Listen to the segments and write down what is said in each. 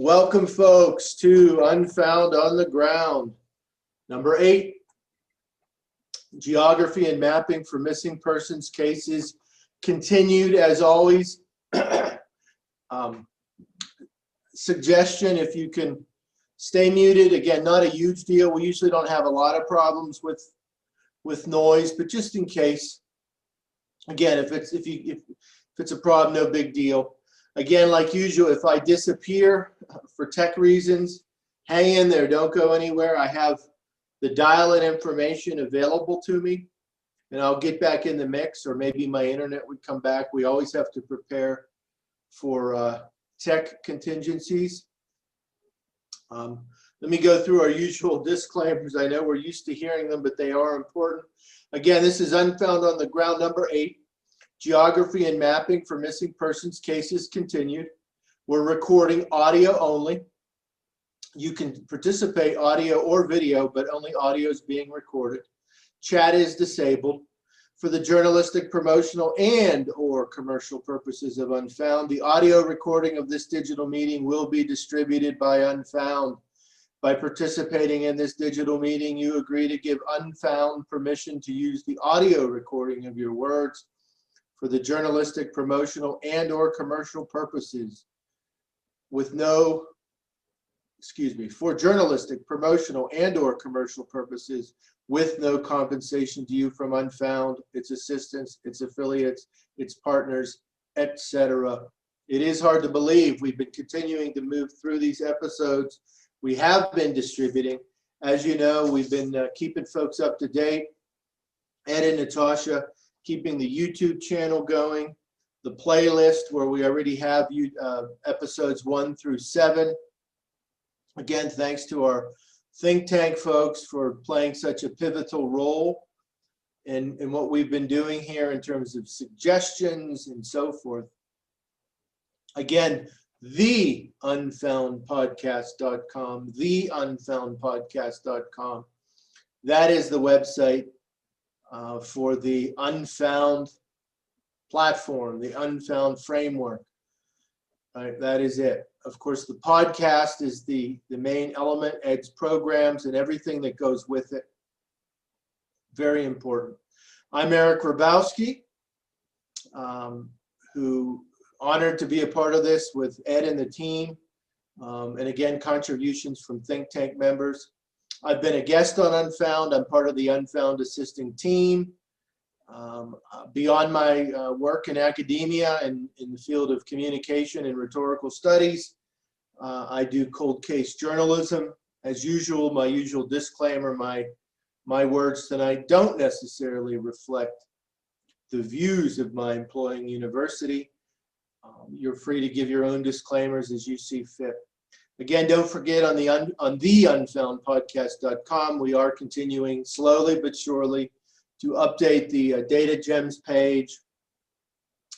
Welcome, folks, to Unfound on the Ground. Number 8, Geography and Mapping for Missing Persons Cases continued as always. Suggestion, if you can stay muted. Again, not a huge deal. We usually don't have a lot of problems with noise, but just in case. Again, if it's a problem, no big deal. Again, like usual, if I disappear for tech reasons, hang in there. Don't go anywhere. I have the dial-in information available to me, and I'll get back in the mix, or maybe my internet would come back. We always have to prepare for tech contingencies. Let me go through our usual disclaimers. I know we're used to hearing them, but they are important. Again, this is Unfound on the Ground, number 8. Geography and Mapping for Missing Persons Cases continued. We're recording audio only. You can participate audio or video, but only audio is being recorded. Chat is disabled. For the journalistic, promotional, and or commercial purposes of Unfound, the audio recording of this digital meeting will be distributed by Unfound. By participating in this digital meeting, you agree to give Unfound permission to use the audio recording of your words for the journalistic, promotional, and or commercial purposes for journalistic, promotional, and or commercial purposes with no compensation to you from Unfound, its assistants, its affiliates, its partners, etc. It is hard to believe we've been continuing to move through these episodes. We have been distributing. As you know, we've been keeping folks up to date. Ed and Natasha keeping the YouTube channel going, the playlist where we already have episodes 1 through 7. Again, thanks to our think tank folks for playing such a pivotal role in what we've been doing here in terms of suggestions and so forth. Again, the Unfoundpodcast.com, the Unfoundpodcast.com. That is the website for the Unfound platform, the Unfound framework. Right, that is it. Of course, the podcast is the main element, Ed's programs and everything that goes with it. Very important. I'm Eric Grabowski, who honored to be a part of this with Ed and the team. And again, contributions from think tank members. I've been a guest on Unfound. I'm part of the Unfound assisting team. Beyond my work in academia and in the field of communication and rhetorical studies, I do cold case journalism. As usual, my usual disclaimer, my words tonight don't necessarily reflect the views of my employing university. You're free to give your own disclaimers as you see fit. Again, don't forget on the Unfoundpodcast.com, we are continuing slowly but surely to update the Data Gems page.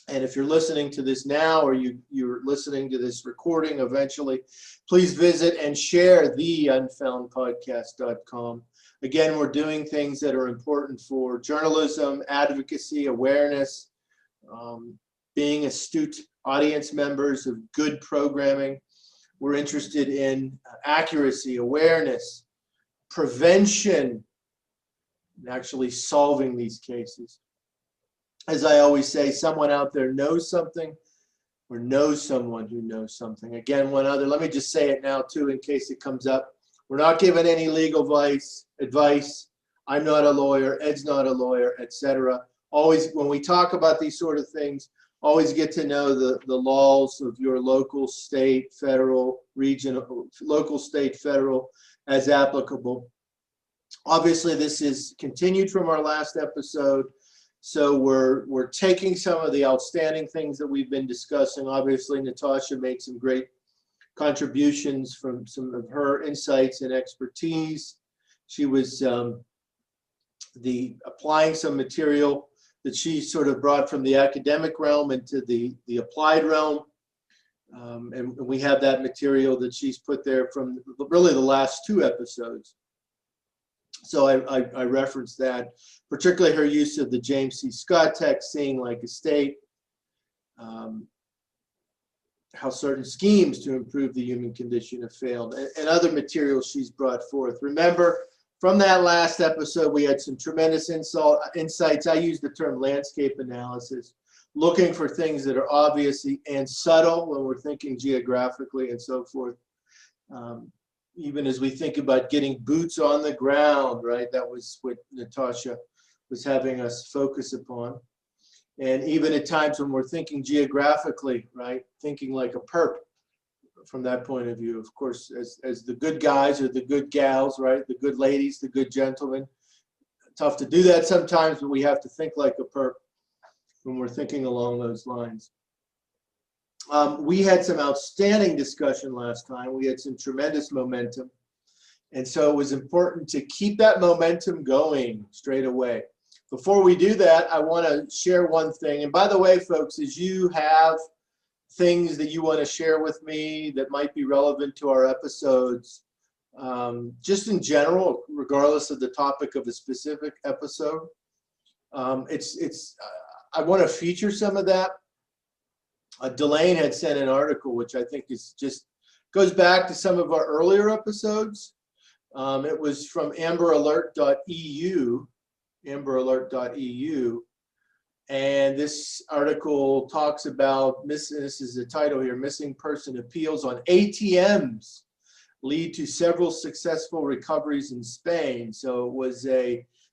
And if you're listening to this now, or you're listening to this recording eventually, please visit and share the Unfoundpodcast.com. Again, we're doing things that are important for journalism, advocacy, awareness, being astute audience members of good programming. We're interested in accuracy, awareness, prevention, and actually solving these cases. As I always say, someone out there knows something or knows someone who knows something. Again, one other, let me just say it now too in case it comes up. We're not giving any legal advice. I'm not a lawyer, Ed's not a lawyer, etc. Always, when we talk about these sort of things, always get to know the laws of your local, state, federal, regional, local, state, federal, as applicable. Obviously, this is continued from our last episode, so we're taking some of the outstanding things that we've been discussing. Obviously, Natasha made some great contributions from some of her insights and expertise. She was applying some material that she sort of brought from the academic realm into the applied realm. And we have that material that she's put there from really the last 2 episodes. So I referenced that, particularly her use of the James C. Scott text, Seeing Like a State. how certain schemes to improve the human condition have failed, and other materials she's brought forth. Remember, from that last episode, we had some tremendous insights. I use the term landscape analysis, looking for things that are obvious and subtle when we're thinking geographically and so forth. Even as we think about getting boots on the ground, right? That was what Natasha was having us focus upon. And even at times when we're thinking geographically, right? Thinking like a perp from that point of view. Of course, as the good guys or the good gals, right? The good ladies, the good gentlemen. Tough to do that sometimes, but we have to think like a perp when we're thinking along those lines. We had some outstanding discussion last time. We had some tremendous momentum. And so it was important to keep that momentum going straight away. Before we do that, I want to share one thing. And by the way, folks, as you have things that you want to share with me that might be relevant to our episodes, just in general, regardless of the topic of a specific episode, I want to feature some of that. Delane had sent an article, which I think is just goes back to some of our earlier episodes. It was from amberalert.eu, and this article talks about, this is the title here, missing person appeals on ATMs lead to several successful recoveries in Spain. So it was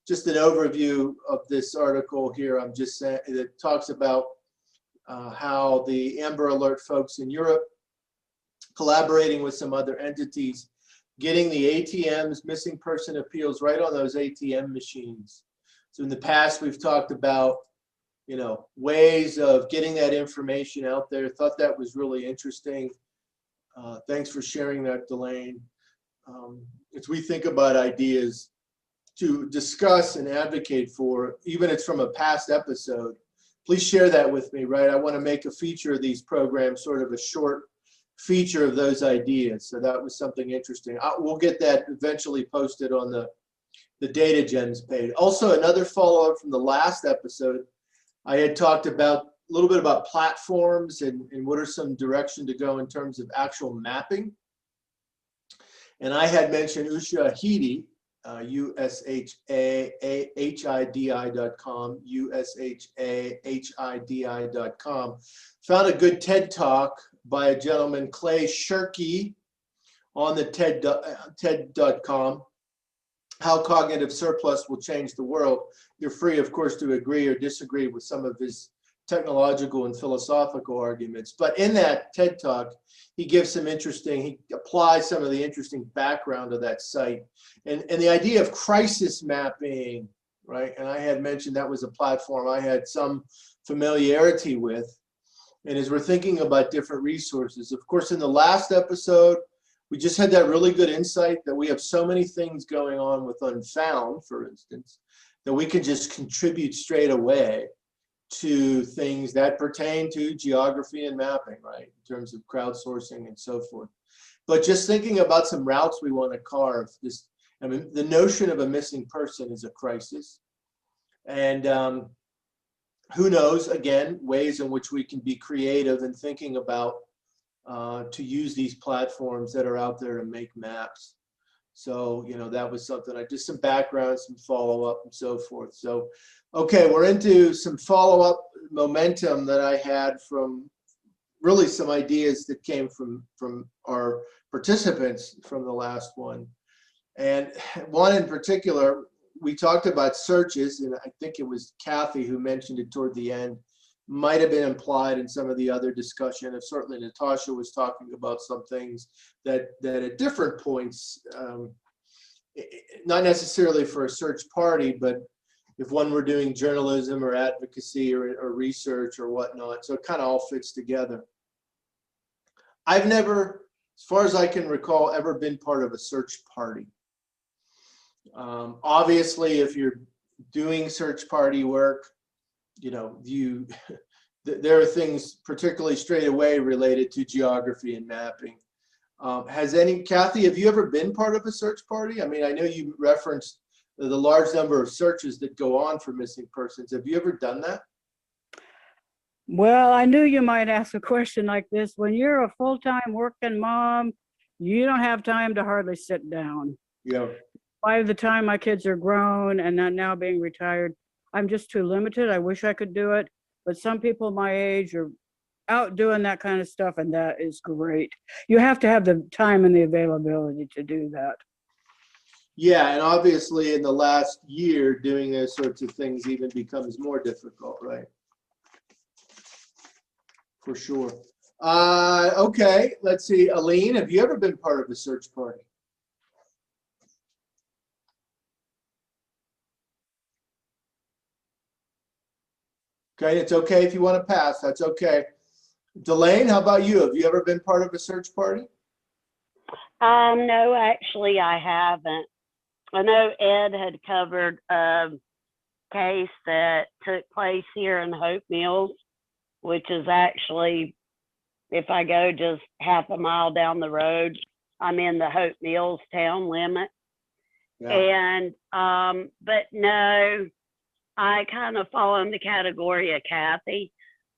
just an overview of this article here. I'm just saying it talks about how the Amber Alert folks in Europe, collaborating with some other entities, getting the ATMs, missing person appeals right on those ATM machines. So in the past, we've talked about, ways of getting that information out there. Thought that was really interesting. Thanks for sharing that, Delane. As we think about ideas to discuss and advocate for, even if it's from a past episode, please share that with me, right? I want to make a feature of these programs, sort of a short feature of those ideas. So that was something interesting. We'll get that eventually posted on the Data Gems page. Also, another follow-up from the last episode, I had talked about a little bit about platforms and what are some direction to go in terms of actual mapping. And I had mentioned Ushahidi, USHAHIDI.com, USHAHIDI.com. Found a good TED Talk by a gentleman, Clay Shirky, on the TED.com, How Cognitive Surplus Will Change the World. You're free, of course, to agree or disagree with some of his technological and philosophical arguments. But in that TED Talk, he applies some of the interesting background of that site. And the idea of crisis mapping, right? And I had mentioned that was a platform I had some familiarity with. And as we're thinking about different resources, of course, in the last episode, we just had that really good insight that we have so many things going on with Unfound, for instance, that we can just contribute straight away to things that pertain to geography and mapping, right, in terms of crowdsourcing and so forth. But just thinking about some routes we want to carve, the notion of a missing person is a crisis. And who knows, again, ways in which we can be creative in thinking about to use these platforms that are out there to make maps. So, that was something, just some background, some follow-up and so forth. So, okay, we're into some follow-up momentum that I had from really some ideas that came from our participants from the last one. And one in particular, we talked about searches, and I think it was Kathy who mentioned it toward the end. Might have been implied in some of the other discussion. And certainly Natasha was talking about some things that at different points, not necessarily for a search party, but if one were doing journalism or advocacy or research or whatnot. So it kind of all fits together. I've never, as far as I can recall, ever been part of a search party. Obviously, if you're doing search party work, there are things particularly straight away related to geography and mapping. Kathy, have you ever been part of a search party? I mean, I know you referenced the large number of searches that go on for missing persons. Have you ever done that? Well, I knew you might ask a question like this. When you're a full-time working mom, you don't have time to hardly sit down. Yeah. By the time my kids are grown and not now being retired, I'm just too limited. I wish I could do it, but some people my age are out doing that kind of stuff, and that is great. You have to have the time and the availability to do that. Yeah, and obviously in the last year, doing those sorts of things even becomes more difficult, right? For sure. Okay, let's see. Aline, have you ever been part of a search party? Okay, it's okay if you want to pass. That's okay. Delane, how about you? Have you ever been part of a search party? No, actually, I haven't. I know Ed had covered a case that took place here in Hope Mills, which is actually, if I go just half a mile down the road, I'm in the Hope Mills town limit. Yeah. And, but no, I kind of fall in the category of Kathy,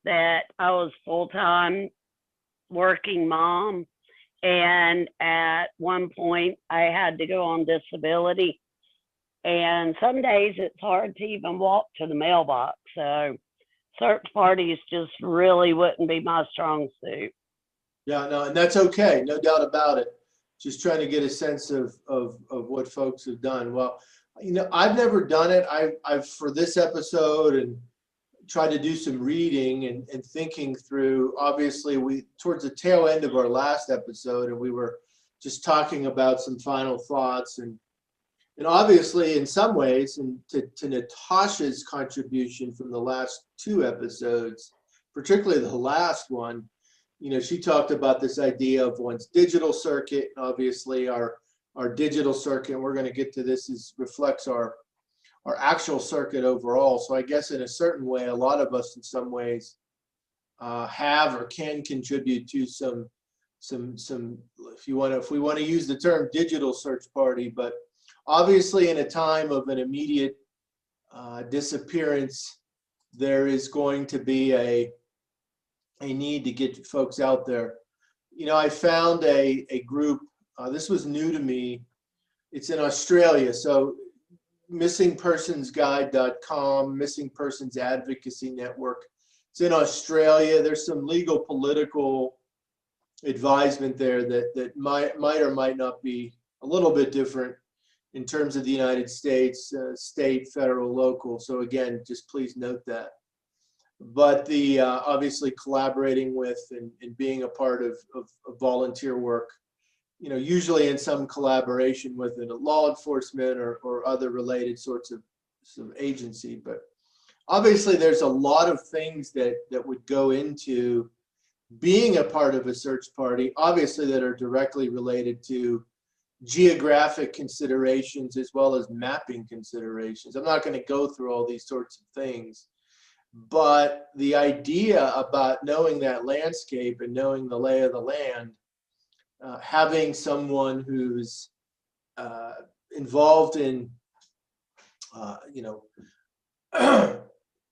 that I was full-time working mom. And at one point, I had to go on disability. And some days it's hard to even walk to the mailbox. So search parties just really wouldn't be my strong suit. Yeah, no, and that's okay. No doubt about it. Just trying to get a sense of what folks have done. Well, you know, I've never done it. I've for this episode and tried to do some reading and thinking through. Obviously, we towards the tail end of our last episode, and we were just talking about some final thoughts, and obviously in some ways, and to Natasha's contribution from the last two episodes, particularly the last one, you know, she talked about this idea of one's digital circuit. Obviously, our digital circuit, and we're going to get to this, reflects our actual circuit overall. So I guess in a certain way, a lot of us in some ways have or can contribute to some if we want to use the term digital search party. But obviously in a time of an immediate disappearance, there is going to be a need to get folks out there. You know, I found a group, this was new to me. It's in Australia. So missingpersonsguide.com, Missing Persons Advocacy Network. It's in Australia. There's some legal political advisement there that might or might not be a little bit different in terms of the United States, state, federal, local. So again, just please note that. But the obviously collaborating with and being a part of volunteer work, you know, usually in some collaboration with a law enforcement or other related sorts of some agency. But obviously there's a lot of things that would go into being a part of a search party, obviously that are directly related to geographic considerations as well as mapping considerations. I'm not going to go through all these sorts of things, but the idea about knowing that landscape and knowing the lay of the land, having someone who's involved in, you know,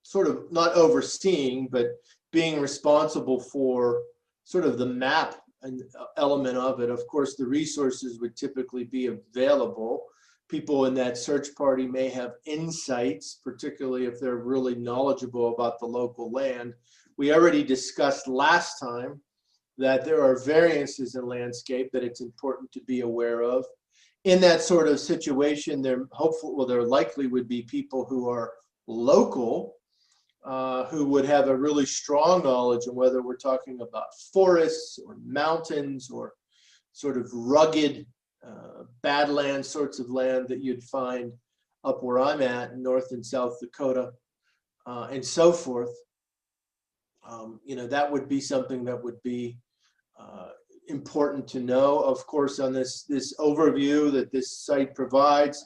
sort of not overseeing, but being responsible for sort of the map and element of it. Of course, the resources would typically be available. People in that search party may have insights, particularly if they're really knowledgeable about the local land. We already discussed last time that there are variances in landscape that it's important to be aware of. In that sort of situation, there likely would be people who are local, who would have a really strong knowledge of whether we're talking about forests or mountains or sort of rugged badland sorts of land that you'd find up where I'm at in North and South Dakota, and so forth. You know, that would be something that would be important to know. Of course, on this overview that this site provides,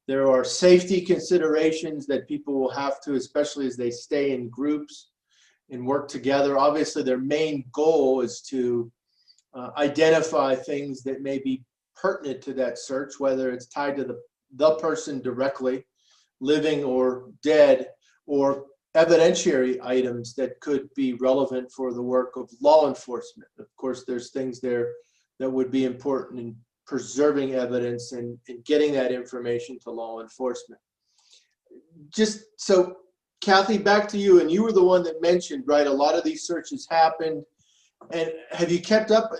there are safety considerations that people will have to, especially as they stay in groups and work together. Obviously, their main goal is to identify things that may be pertinent to that search, whether it's tied to the person directly, living or dead, or evidentiary items that could be relevant for the work of law enforcement. Of course, there's things there that would be important in preserving evidence and getting that information to law enforcement. Just so, Kathy, back to you, and you were the one that mentioned, right, a lot of these searches happened. And have you kept up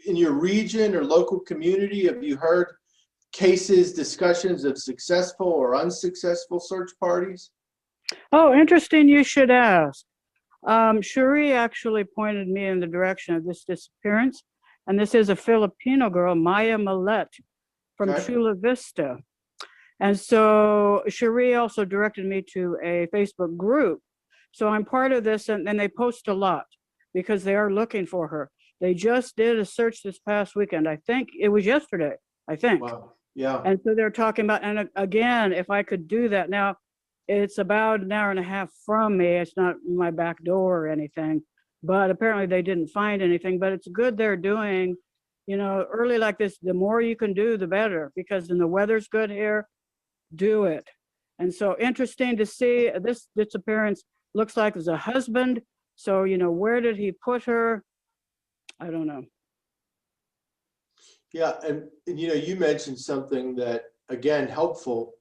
in your region or local community? Have you heard cases, discussions of successful or unsuccessful search parties? Oh, interesting you should ask. Cherie actually pointed me in the direction of this disappearance, and this is a Filipino girl, Maya Malet, from Okay. Chula Vista. And so Cherie also directed me to a Facebook group. So I'm part of this, and they post a lot because they are looking for her. They just did a search this past weekend. I think it was yesterday, I think. Wow. Yeah. And so they're talking about, and again, if I could do that now, it's about an hour and a half from me. It's not my back door or anything, but apparently they didn't find anything. But it's good they're doing, early like this. The more you can do, the better, because then the weather's good here. Do it. And so interesting to see this disappearance. Looks like it was a husband. So, where did he put her? I don't know. Yeah, and you mentioned something that, again, helpful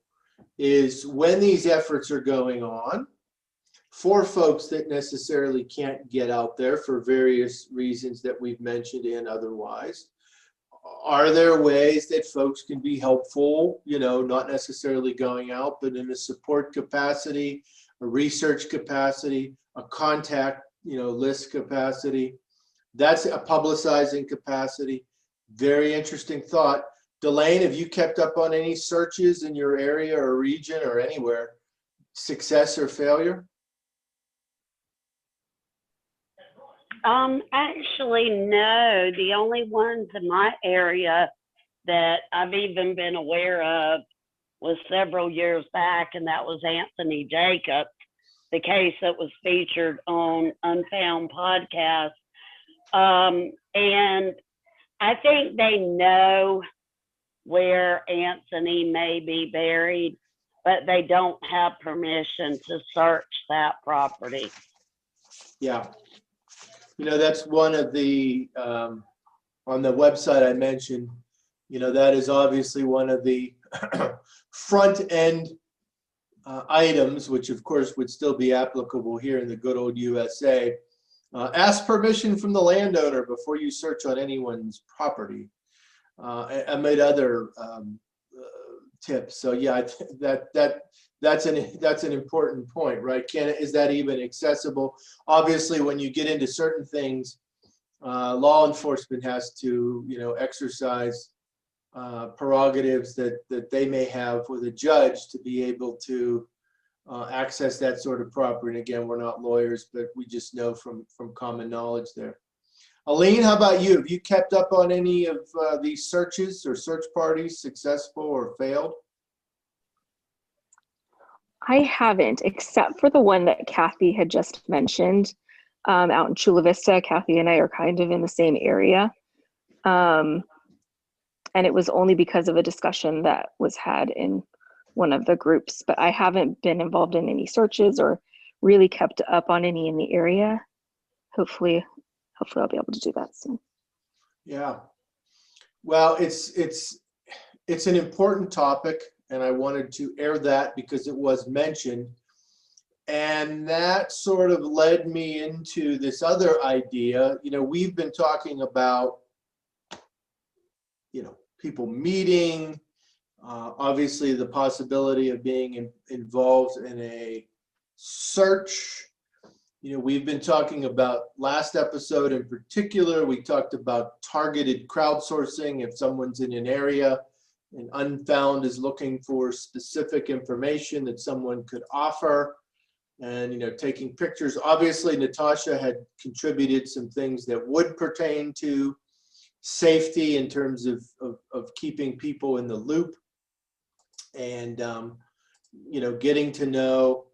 is when these efforts are going on for folks that necessarily can't get out there for various reasons that we've mentioned and otherwise, are there ways that folks can be helpful, not necessarily going out, but in a support capacity, a research capacity, a contact, list capacity? That's a publicizing capacity. Very interesting thought. Delane, have you kept up on any searches in your area or region or anywhere, success or failure? Actually, no. The only ones in my area that I've even been aware of was several years back, and that was Anthony Jacobs, the case that was featured on Unfound Podcast. And I think they know where Anthony may be buried, but they don't have permission to search that property. Yeah. That's one of the, on the website I mentioned, that is obviously one of the front end items, which of course would still be applicable here in the good old USA. Ask permission from the landowner before you search on anyone's property. I made other tips. So yeah, that's an important point, right? Is that even accessible? Obviously, when you get into certain things, law enforcement has to, exercise prerogatives that they may have with a judge to be able to access that sort of property. And again, we're not lawyers, but we just know from common knowledge there. Aline, how about you? Have you kept up on any of these searches or search parties, successful or failed? I haven't, except for the one that Kathy had just mentioned out in Chula Vista. Kathy and I are kind of in the same area. And it was only because of a discussion that was had in one of the groups, but I haven't been involved in any searches or really kept up on any in the area. Hopefully I'll be able to do that soon. Yeah. Well, it's an important topic, and I wanted to air that because it was mentioned. And that sort of led me into this other idea. We've been talking about, people meeting, obviously the possibility of being involved in a search. We've been talking about, last episode in particular, we talked about targeted crowdsourcing. If someone's in an area and Unfound is looking for specific information that someone could offer, and taking pictures. Obviously, Natasha had contributed some things that would pertain to safety in terms of keeping people in the loop, and getting to know,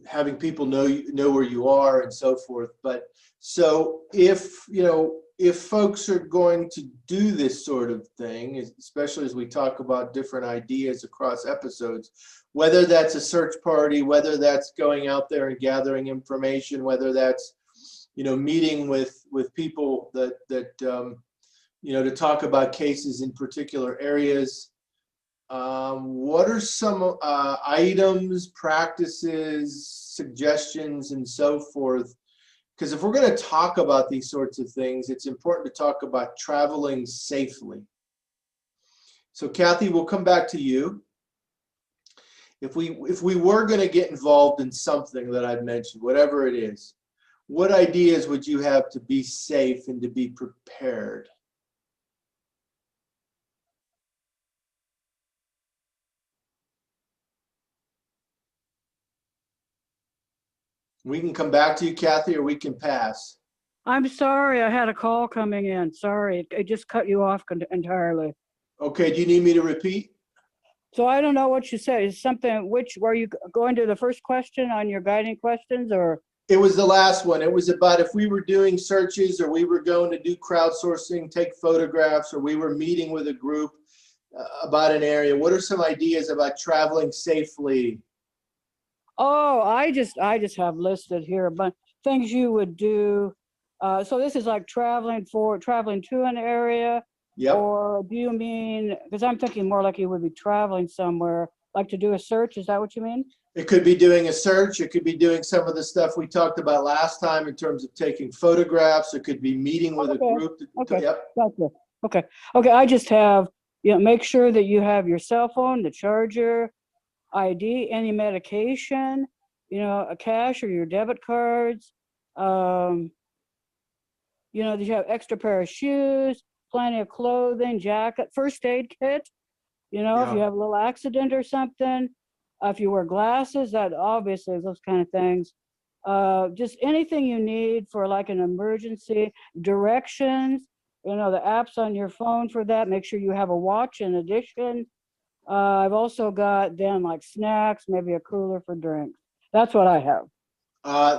having people know where you are and so forth. But so if if folks are going to do this sort of thing, especially as we talk about different ideas across episodes, whether that's a search party, whether that's going out there and gathering information, whether that's, meeting with people that to talk about cases in particular areas, what are some items, practices, suggestions, and so forth? Because if we're going to talk about these sorts of things, it's important to talk about traveling safely. So Kathy, we'll come back to you. If we were going to get involved in something that I've mentioned, whatever it is, what ideas would you have to be safe and to be prepared? We can come back to you, Kathy, or we can pass. I'm sorry, I had a call coming in. Sorry, it just cut you off entirely. Okay, do you need me to repeat? So I don't know what you said. Is something, were you going to the first question on your guiding questions, or? It was the last one. It was about if we were doing searches, or we were going to do crowdsourcing, take photographs, or we were meeting with a group about an area. What are some ideas about traveling safely? Oh, I just have listed here a bunch things you would do. So this is like traveling to an area. Yep. Or do you mean, because I'm thinking more like you would be traveling somewhere, like to do a search, is that what you mean? It could be doing a search. It could be doing some of the stuff we talked about last time in terms of taking photographs. It could be meeting with a group. Okay. Yep. Gotcha. Okay. I just have, make sure that you have your cell phone, the charger, ID, any medication, a cash or your debit cards. That you have extra pair of shoes, plenty of clothing, jacket, first aid kit. If you have a little accident or something, if you wear glasses, that obviously those kind of things. Just anything you need for like an emergency, directions, the apps on your phone for that. Make sure you have a watch in addition. I've also got then like snacks, maybe a cooler for drinks. That's what I have.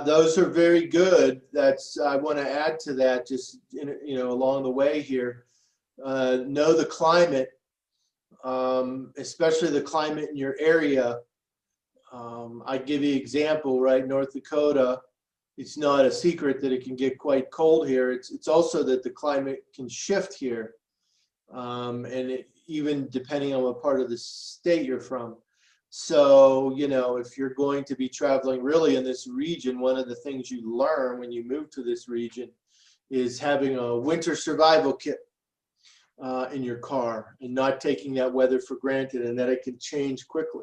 Those are very good. I want to add to that, just along the way here. Know the climate, especially the climate in your area. I give you an example, right? North Dakota, it's not a secret that it can get quite cold here. It's also that the climate can shift here, and even depending on what part of the state you're from. So, if you're going to be traveling really in this region, one of the things you learn when you move to this region is having a winter survival kit in your car and not taking that weather for granted, and that it can change quickly.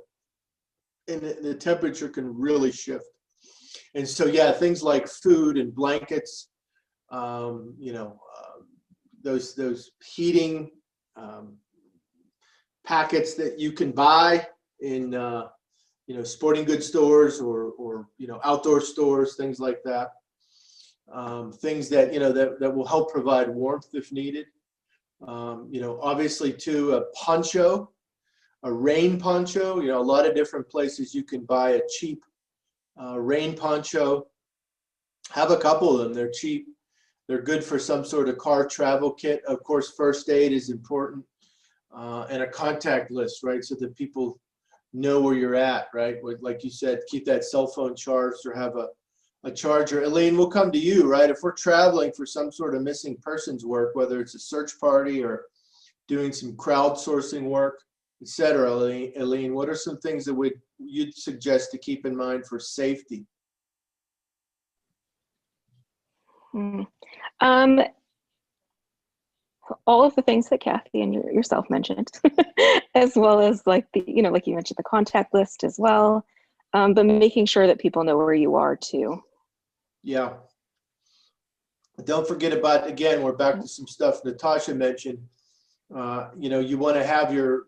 And the temperature can really shift. And so, things like food and blankets, those heating packets that you can buy in sporting goods stores or outdoor stores, things like that. Things that that will help provide warmth if needed. Obviously too, a poncho, a rain poncho. A lot of different places you can buy a cheap rain poncho. Have a couple of them. They're cheap. They're good for some sort of car travel kit. Of course, first aid is important, and a contact list, right? So that people know where you're at, right? Like you said, keep that cell phone charged or have a charger. Elaine, we'll come to you, right? If we're traveling for some sort of missing persons work, whether it's a search party or doing some crowdsourcing work, etc. Elaine, what are some things that you'd suggest to keep in mind for safety? All of the things that Kathy and yourself mentioned, as well as like you mentioned, the contact list as well, but making sure that people know where you are too. Yeah. Don't forget about, again, we're back to some stuff Natasha mentioned. You want to have your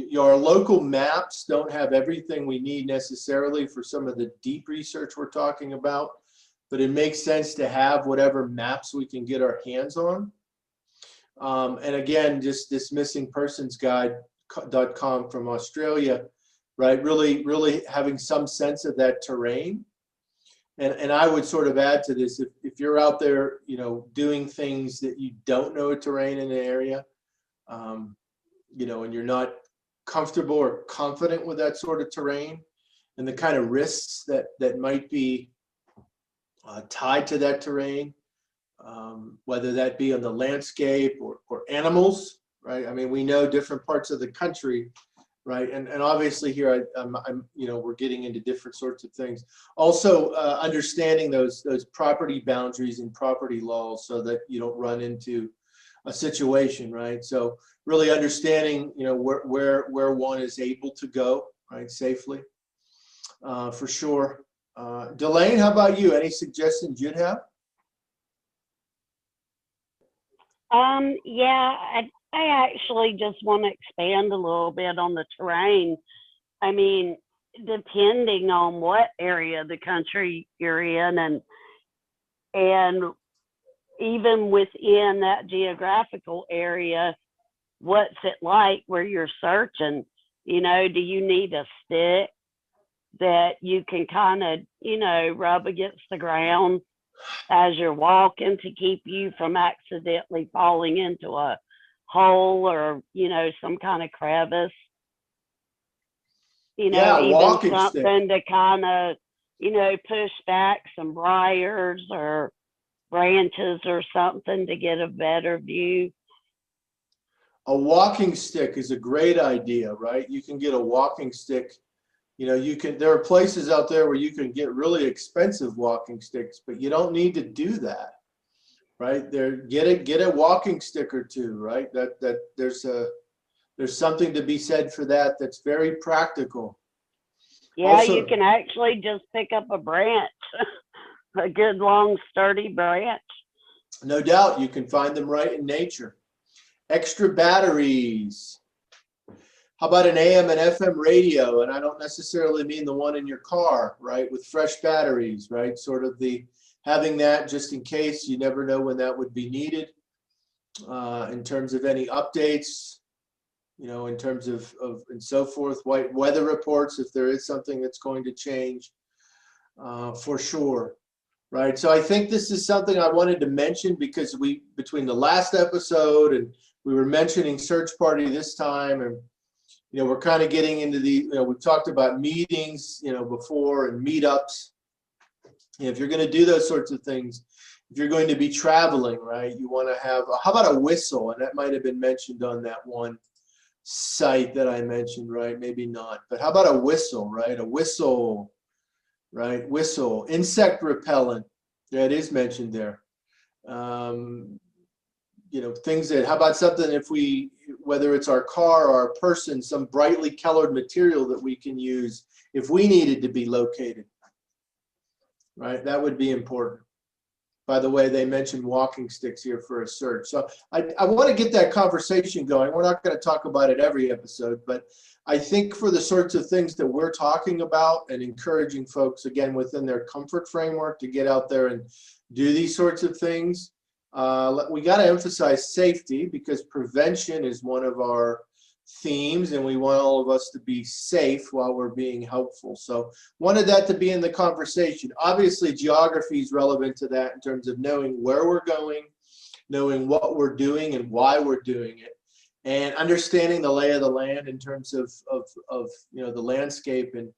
local maps don't have everything we need necessarily for some of the deep research we're talking about, but it makes sense to have whatever maps we can get our hands on. And again, just this missingpersonsguide.com from Australia, right? Really having some sense of that terrain. And I would sort of add to this, if you're out there, doing things that you don't know a terrain in an area, and you're not comfortable or confident with that sort of terrain and the kind of risks that might be tied to that terrain, whether that be on the landscape or animals, right? I mean, we know different parts of the country, right? And obviously here, we're getting into different sorts of things. Also, understanding those property boundaries and property laws so that you don't run into a situation, right? So really understanding, where one is able to go, right, safely, for sure. Delane, how about you? Any suggestions you'd have? Yeah, I actually just want to expand a little bit on the terrain. I mean, depending on what area of the country you're in, and even within that geographical area, what's it like where you're searching? Do you need a stick that you can kind of, rub against the ground as you're walking to keep you from accidentally falling into a hole or, some kind of crevice? Yeah, even walking something stick. to kind of, push back some briars or branches or something to get a better view. A walking stick is a great idea, right? You can get a walking stick. There are places out there where you can get really expensive walking sticks, but you don't need to do that, right? Get a walking stick or two, right? That there's something to be said for that. That's very practical. Yeah, Also, you can actually just pick up a branch, a good long sturdy branch. no doubt, you can find them right in nature. Extra batteries. How about an AM and FM radio? And I don't necessarily mean the one in your car, right? With fresh batteries, right? Sort of having that just in case. You never know when that would be needed. In terms of any updates, in terms of and so forth, weather reports, if there is something that's going to change, for sure, right? So I think this is something I wanted to mention because between the last episode and we were mentioning Search Party this time, and we're kind of getting into we've talked about meetings, before, and meetups. If you're going to do those sorts of things, if you're going to be traveling, right, you want to have, how about a whistle? And that might have been mentioned on that one site that I mentioned, right? Maybe not. But how about a whistle, right? A whistle, right? Whistle. Insect repellent. Yeah, it is mentioned there. Things that, how about something whether it's our car or our person, some brightly colored material that we can use if we needed to be located, right? That would be important. By the way, they mentioned walking sticks here for a search. So I want to get that conversation going. We're not going to talk about it every episode, but I think for the sorts of things that we're talking about and encouraging folks, again, within their comfort framework to get out there and do these sorts of things, we got to emphasize safety because prevention is one of our themes, and we want all of us to be safe while we're being helpful. So wanted that to be in the conversation. Obviously, geography is relevant to that in terms of knowing where we're going, knowing what we're doing and why we're doing it, and understanding the lay of the land in terms of the landscape and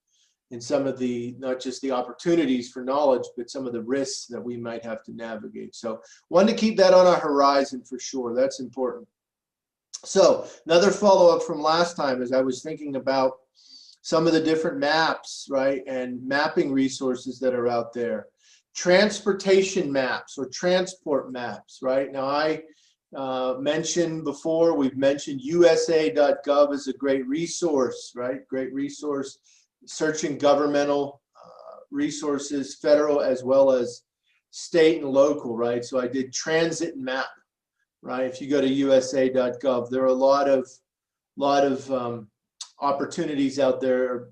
some of the, not just the opportunities for knowledge, but some of the risks that we might have to navigate. So wanted to keep that on our horizon for sure. That's important. So another follow-up from last time is I was thinking about some of the different maps, right, and mapping resources that are out there. Transportation maps or transport maps, right? Now I mentioned before, we've mentioned USA.gov is a great resource, right? Great resource, searching governmental resources, federal as well as state and local, right? So I did transit map. Right, if you go to USA.gov, there are a lot of opportunities out there,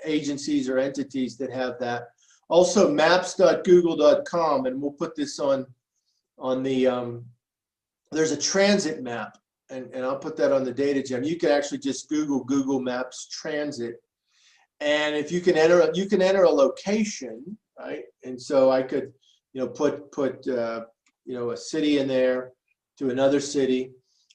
agencies or entities that have that. Also, maps.google.com, and we'll put this on the. There's a transit map, and I'll put that on the data gem. You can actually just Google Maps transit, and if you can enter a location, right? And so I could, put a city in there to another city,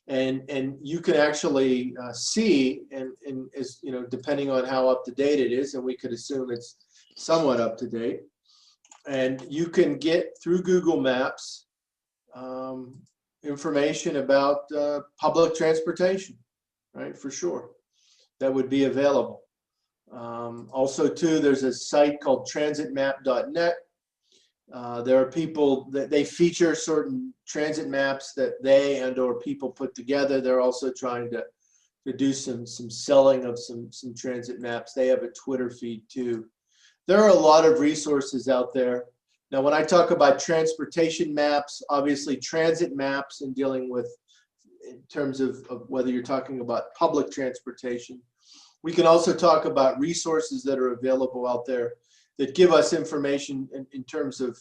and you can actually see, and as depending on how up to date it is, and we could assume it's somewhat up to date, and you can get through Google Maps information about public transportation, right? For sure, that would be available. Also, too, there's a site called transitmap.net. There are people that they feature certain transit maps that they and/or people put together. They're also trying to do some selling of some transit maps. They have a Twitter feed too. There are a lot of resources out there. Now, when I talk about transportation maps, obviously transit maps and dealing with in terms of whether you're talking about public transportation. We can also talk about resources that are available out there that give us information in terms of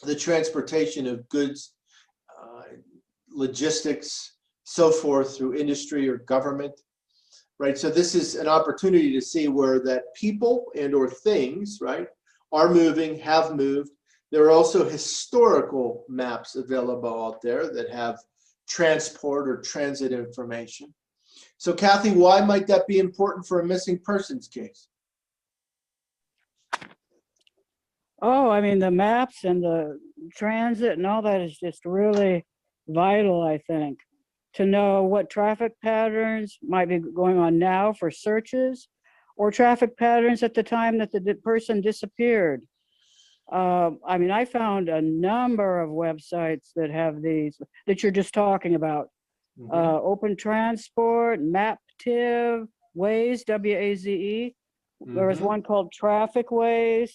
the transportation of goods, logistics, so forth, through industry or government, right? So this is an opportunity to see where that people and or things, right, are moving, have moved. There are also historical maps available out there that have transport or transit information. So Kathy, why might that be important for a missing persons case? Oh, I mean, the maps and the transit and all that is just really vital, I think, to know what traffic patterns might be going on now for searches, or traffic patterns at the time that the person disappeared. I mean, I found a number of websites that have these that you're just talking about. Open Transport, MapTiv, Waze, W-A-Z-E. There was one called Traffic Waze.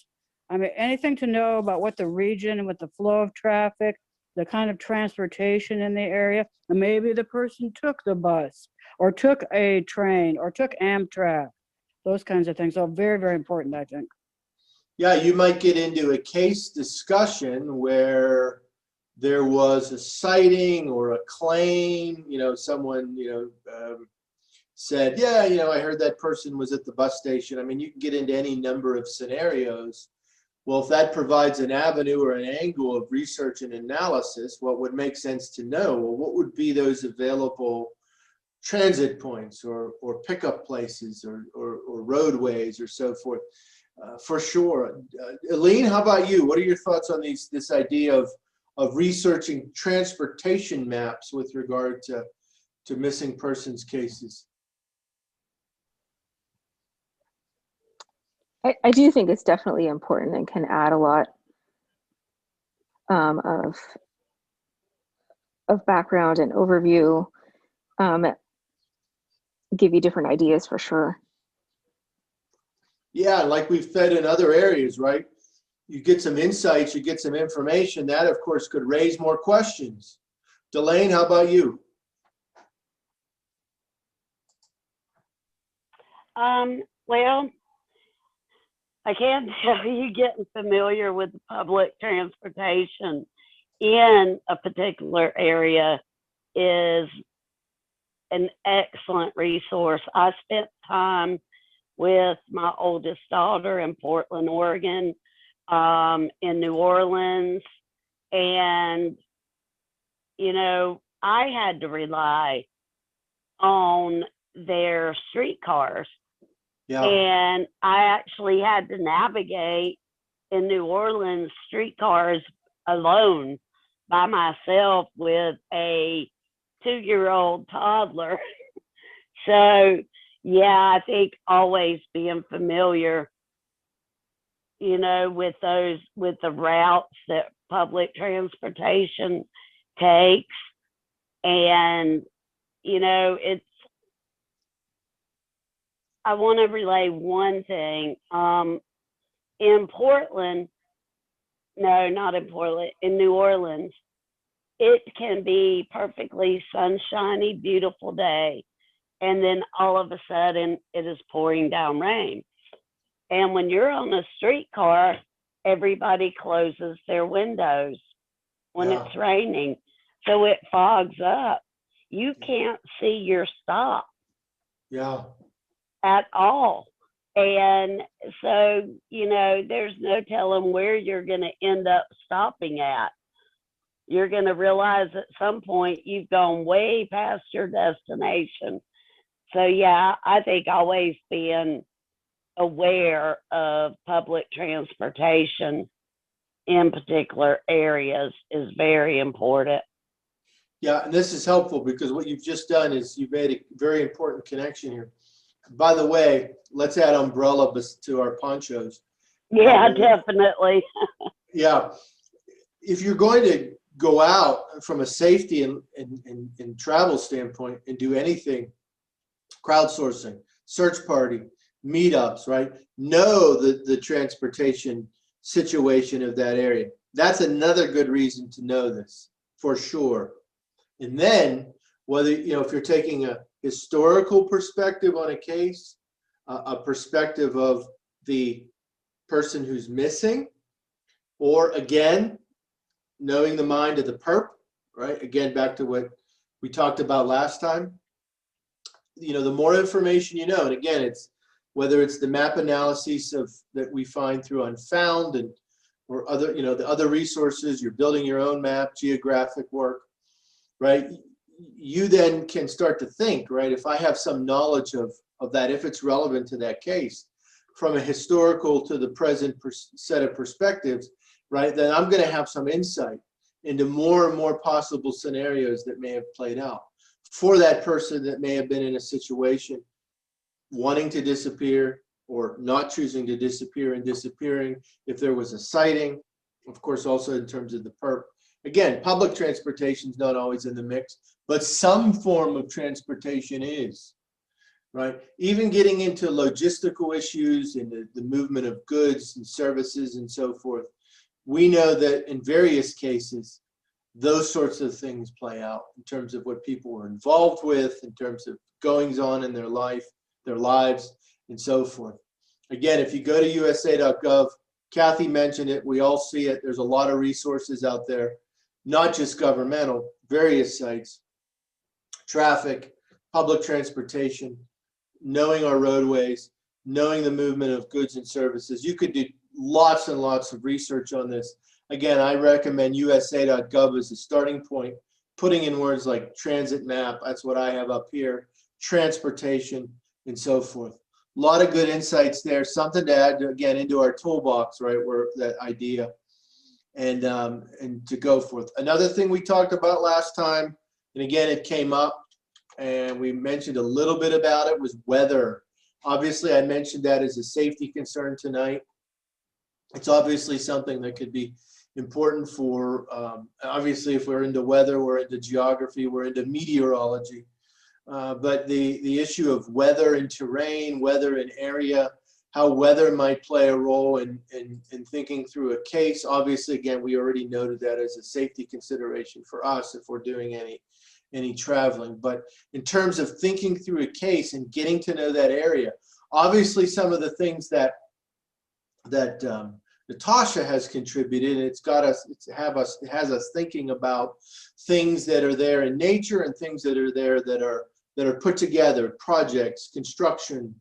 I mean, anything to know about what the region and what the flow of traffic, the kind of transportation in the area, and maybe the person took the bus or took a train or took Amtrak, those kinds of things. So very, very important, I think. Yeah, you might get into a case discussion where there was a sighting or a claim, someone, said, yeah, I heard that person was at the bus station. I mean, you can get into any number of scenarios. Well, if that provides an avenue or an angle of research and analysis, what would make sense to know? Well, what would be those available transit points or pickup places or roadways or so forth? For sure. Eileen, how about you? What are your thoughts on this idea of researching transportation maps with regard to missing persons cases? I do think it's definitely important and can add a lot of background and overview, give you different ideas for sure. Yeah, like we've fed in other areas, right? You get some insights, you get some information. That, of course, could raise more questions. Delane, how about you? Well, I can tell you getting familiar with the public transportation in a particular area is an excellent resource. I spent time with my oldest daughter in Portland, Oregon, in New Orleans, and I had to rely on their streetcars. Yeah. And I actually had to navigate in New Orleans streetcars alone by myself with a 2-year-old toddler. So, yeah, I think always being familiar, with the routes that public transportation takes. And, I want to relay one thing. In Portland, no, not in Portland, in New Orleans, it can be perfectly sunshiny, beautiful day. And then all of a sudden it is pouring down rain. And when you're on a streetcar, everybody closes their windows when it's raining. So it fogs up. You can't see your stop. Yeah. At all. And so, there's no telling where you're going to end up stopping at. You're going to realize at some point you've gone way past your destination. So, yeah, I think always being aware of public transportation in particular areas is very important. Yeah, and this is helpful because what you've just done is you've made a very important connection here. By the way, let's add umbrella to our ponchos. Yeah, definitely. Yeah. If you're going to go out from a safety and travel standpoint and do anything, crowdsourcing, search party, meetups, right? Know the transportation situation of that area. That's another good reason to know this, for sure. And then whether, if you're taking a historical perspective on a case, a perspective of the person who's missing, or again, knowing the mind of the perp, right? Again, back to what we talked about last time. The more information you know, and again, it's whether it's the map analyses that we find through Unfound or other, the other resources, you're building your own map, geographic work, right? You then can start to think, right? If I have some knowledge of that, if it's relevant to that case, from a historical to the present set of perspectives, right? Then I'm going to have some insight into more and more possible scenarios that may have played out for that person that may have been in a situation wanting to disappear or not choosing to disappear and disappearing. If there was a sighting, of course, also in terms of the perp. Again, public transportation is not always in the mix, but some form of transportation is, right? Even getting into logistical issues and the movement of goods and services and so forth, we know that in various cases, those sorts of things play out in terms of what people were involved with, in terms of goings on in their life, their lives, and so forth. Again, if you go to USA.gov, Kathy mentioned it, we all see it. There's a lot of resources out there, not just governmental, various sites, traffic, public transportation, knowing our roadways, knowing the movement of goods and services. You could do lots and lots of research on this. Again, I recommend USA.gov as a starting point, putting in words like transit map, that's what I have up here, transportation, and so forth. A lot of good insights there, something to add, again, into our toolbox, right, where that idea, and to go forth. Another thing we talked about last time, and again, it came up, and we mentioned a little bit about it, was weather. Obviously, I mentioned that as a safety concern tonight. It's obviously something that could be important for, obviously, if we're into weather, we're into geography, we're into meteorology. But the issue of weather and terrain, weather and area, how weather might play a role in thinking through a case. Obviously, again, we already noted that as a safety consideration for us if we're doing any traveling. But in terms of thinking through a case and getting to know that area, obviously some of the things that Natasha has contributed, it has us thinking about things that are there in nature and things that are there that are put together, projects, construction,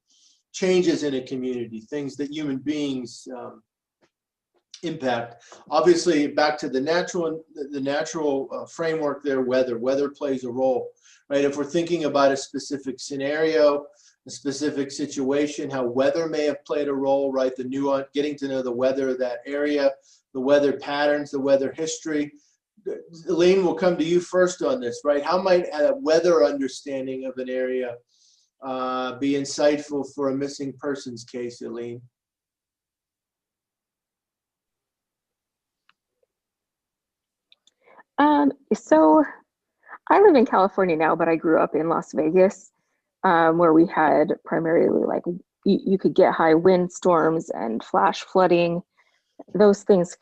changes in a community, things that human beings impact. Obviously, back to the natural framework there, weather plays a role, right? If we're thinking about a specific scenario, a specific situation, how weather may have played a role, right? The nuance, getting to know the weather of that area, the weather patterns, the weather history. Elaine, will come to you first on this, right? How might a weather understanding of an area be insightful for a missing persons case, Elaine? So I live in California now, but I grew up in Las Vegas, where we had primarily you could get high wind storms and flash flooding. Those things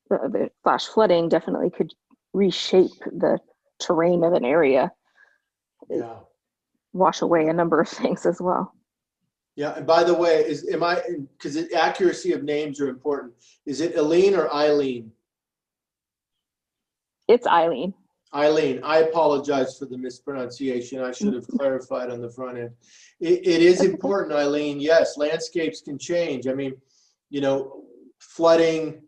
the flash flooding definitely could reshape the terrain of an area. Yeah. Wash away a number of things as well. Yeah, and by the way, because accuracy of names are important. Is it Eileen or Eileen? It's Eileen. Eileen, I apologize for the mispronunciation. I should have clarified on the front end. It is important, Eileen. Yes, landscapes can change. I mean, you know, flooding,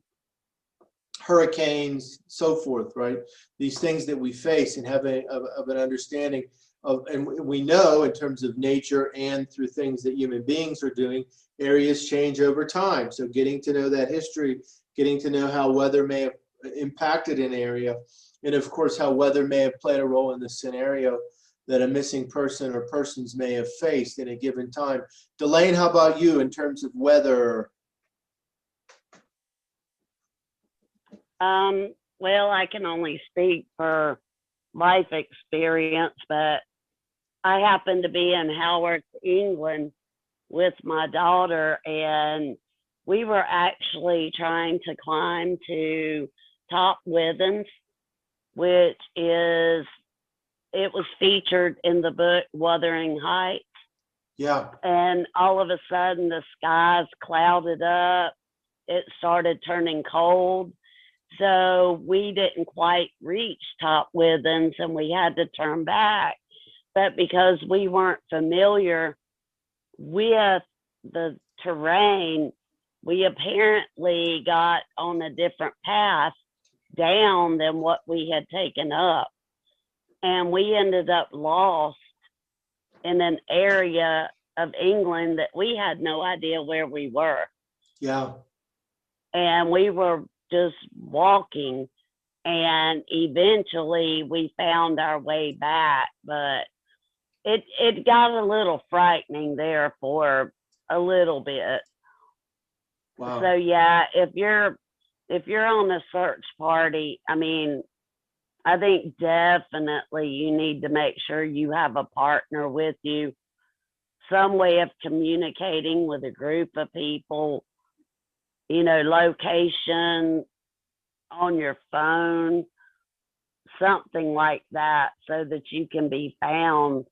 hurricanes, so forth, right? These things that we face and have of an understanding of, and we know in terms of nature and through things that human beings are doing, areas change over time. So getting to know that history, getting to know how weather may have impacted an area, and of course how weather may have played a role in the scenario that a missing person or persons may have faced in a given time. Delane, how about you in terms of weather? Well, I can only speak for life experience, but I happened to be in Haworth, England with my daughter, and we were actually trying to climb to Top Withens, which is, it was featured in the book Wuthering Heights. Yeah. And all of a sudden the skies clouded up. It started turning cold. So we didn't quite reach Top Withens and we had to turn back. But because we weren't familiar with the terrain, we apparently got on a different path down than what we had taken up. And we ended up lost in an area of England that we had no idea where we were. Yeah. And we were just walking, and eventually we found our way back, but it got a little frightening there for a little bit. Wow. So yeah, if you're on a search party, I mean, I think definitely you need to make sure you have a partner with you, some way of communicating with a group of people, you know, location on your phone, something like that, so that you can be found.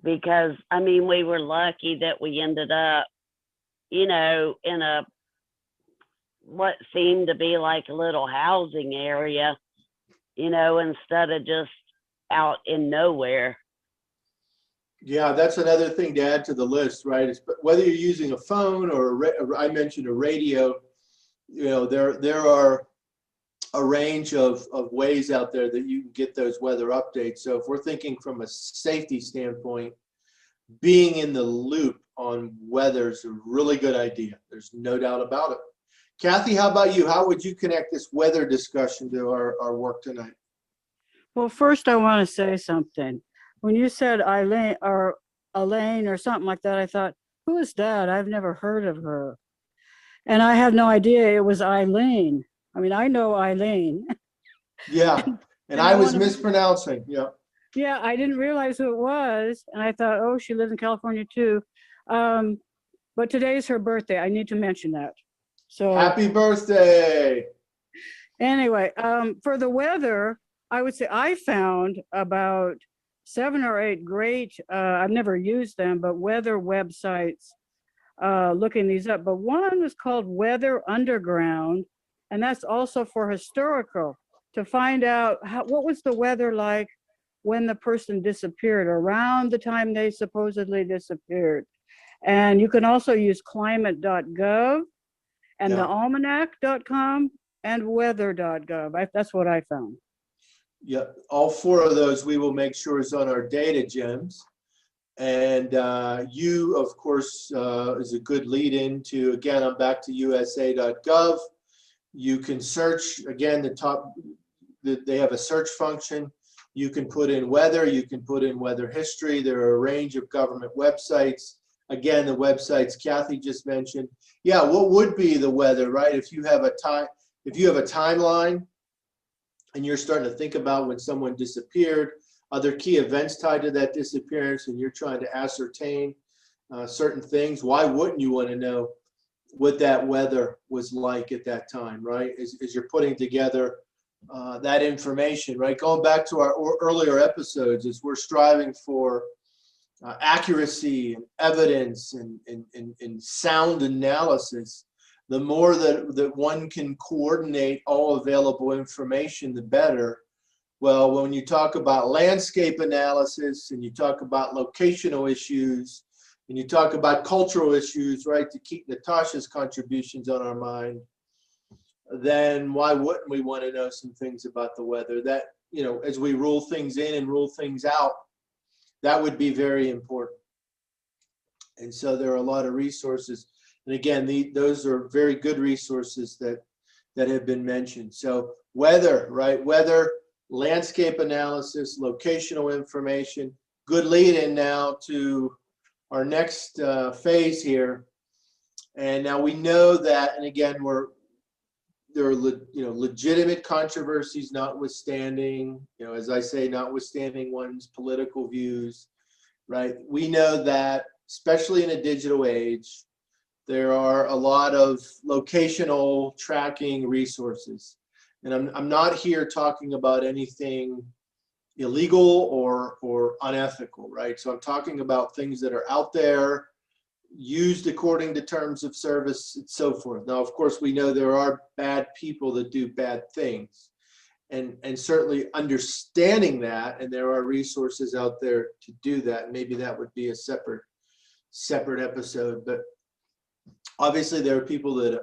Because, I mean, we were lucky that we ended up, you know, in a, what seemed to be like a little housing area, you know, instead of just out in nowhere. Yeah, that's another thing to add to the list, right? It's, whether you're using a phone or I mentioned a radio, you know, there are a range of ways out there that you can get those weather updates. So if we're thinking from a safety standpoint, being in the loop on weather is a really good idea. There's no doubt about it. Kathy, how about you? How would you connect this weather discussion to our work tonight? Well, first I want to say something. When you said Eileen or Elaine or something like that, I thought, who is that? I've never heard of her. And I had no idea it was Eileen. I mean, I know Eileen. Yeah, and I was mispronouncing. Yeah. Yeah, I didn't realize who it was. And I thought, oh, she lives in California too. But today's her birthday. I need to mention that. So happy birthday. Anyway, for the weather, I would say I found about 7 or 8 great, I've never used them, but weather websites, looking these up. But one was called Weather Underground, and that's also for historical, to find out what was the weather like when the person disappeared, around the time they supposedly disappeared. And you can also use climate.gov and the almanac.com and weather.gov. That's what I found. Yeah, all 4 of those we will make sure is on our data gems. And you, of course, is a good lead into, again, I'm back to usa.gov. You can search, again, they have a search function. You can put in weather, you can put in weather history. There are a range of government websites. Again, the websites Kathy just mentioned. Yeah, what would be the weather, right? If you have a timeline and you're starting to think about when someone disappeared, other key events tied to that disappearance, and you're trying to ascertain certain things, why wouldn't you want to know what that weather was like at that time, right? As you're putting together that information, right? Going back to our earlier episodes, as we're striving for accuracy and evidence and sound analysis, the more that one can coordinate all available information, the better. Well, when you talk about landscape analysis and you talk about locational issues and you talk about cultural issues, right, to keep Natasha's contributions on our mind, then why wouldn't we want to know some things about the weather? That, you know, as we rule things in and rule things out, that would be very important. And so there are a lot of resources. And again, those are very good resources that have been mentioned. So weather, right? Weather, landscape analysis, locational information. Good lead in now to our next phase here. And now we know that, and again, there are legitimate controversies notwithstanding, as I say, notwithstanding one's political views, right? We know that, especially in a digital age, there are a lot of locational tracking resources. And I'm not here talking about anything illegal or unethical, right? So I'm talking about things that are out there, used according to terms of service and so forth. Now, of course, we know there are bad people that do bad things, and certainly understanding that, and there are resources out there to do that. Maybe that would be a separate episode, but obviously there are people that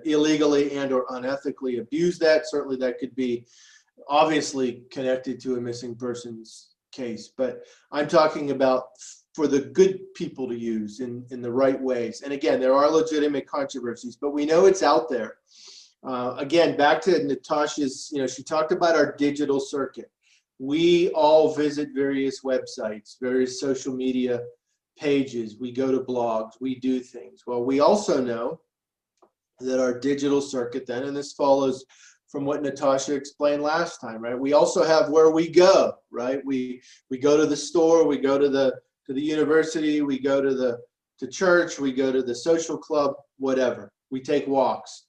illegally and or unethically abuse that. Certainly that could be obviously connected to a missing persons case, but I'm talking about for the good people to use in the right ways. And again, there are legitimate controversies, but we know it's out there. Again, back to Natasha's, she talked about our digital circuit. We all visit various websites, various social media pages. We go to blogs, we do things. Well, we also know that our digital circuit then, and this follows from what Natasha explained last time, right? We also have where we go, right? We go to the store, we go to the university, we go to church, we go to the social club, whatever. We take walks,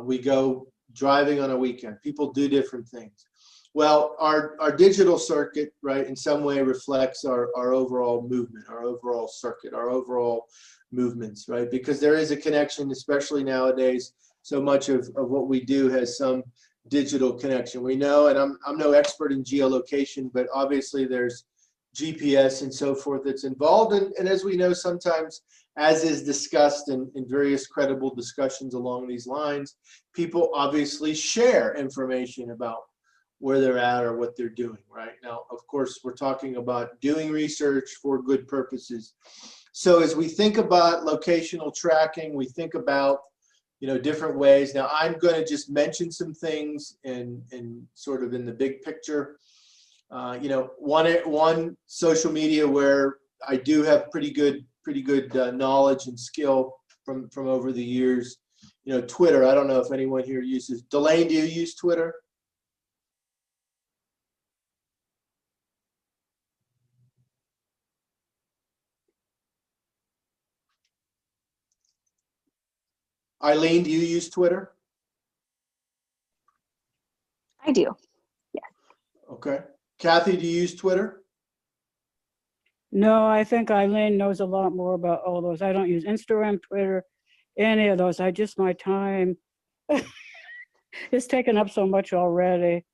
we go driving on a weekend. People do different things. Well, our digital circuit, right, in some way reflects our overall movement, our overall circuit, our overall movements, right? Because there is a connection, especially nowadays. So much of what we do has some digital connection. We know, and I'm no expert in geolocation, but obviously there's GPS and so forth that's involved. And as we know, sometimes, as is discussed in various credible discussions along these lines, people obviously share information about where they're at or what they're doing, right? Now, of course, we're talking about doing research for good purposes. So as we think about locational tracking, we think about, different ways. Now, I'm going to just mention some things in sort of in the big picture. One social media where I do have pretty good knowledge and skill from over the years. Twitter. I don't know if anyone here uses. Delane, do you use Twitter? Eileen, do you use Twitter? I do. Yes. Okay. Kathy, do you use Twitter? No, I think Eileen knows a lot more about all those. I don't use Instagram, Twitter, any of those. My time is taken up so much already.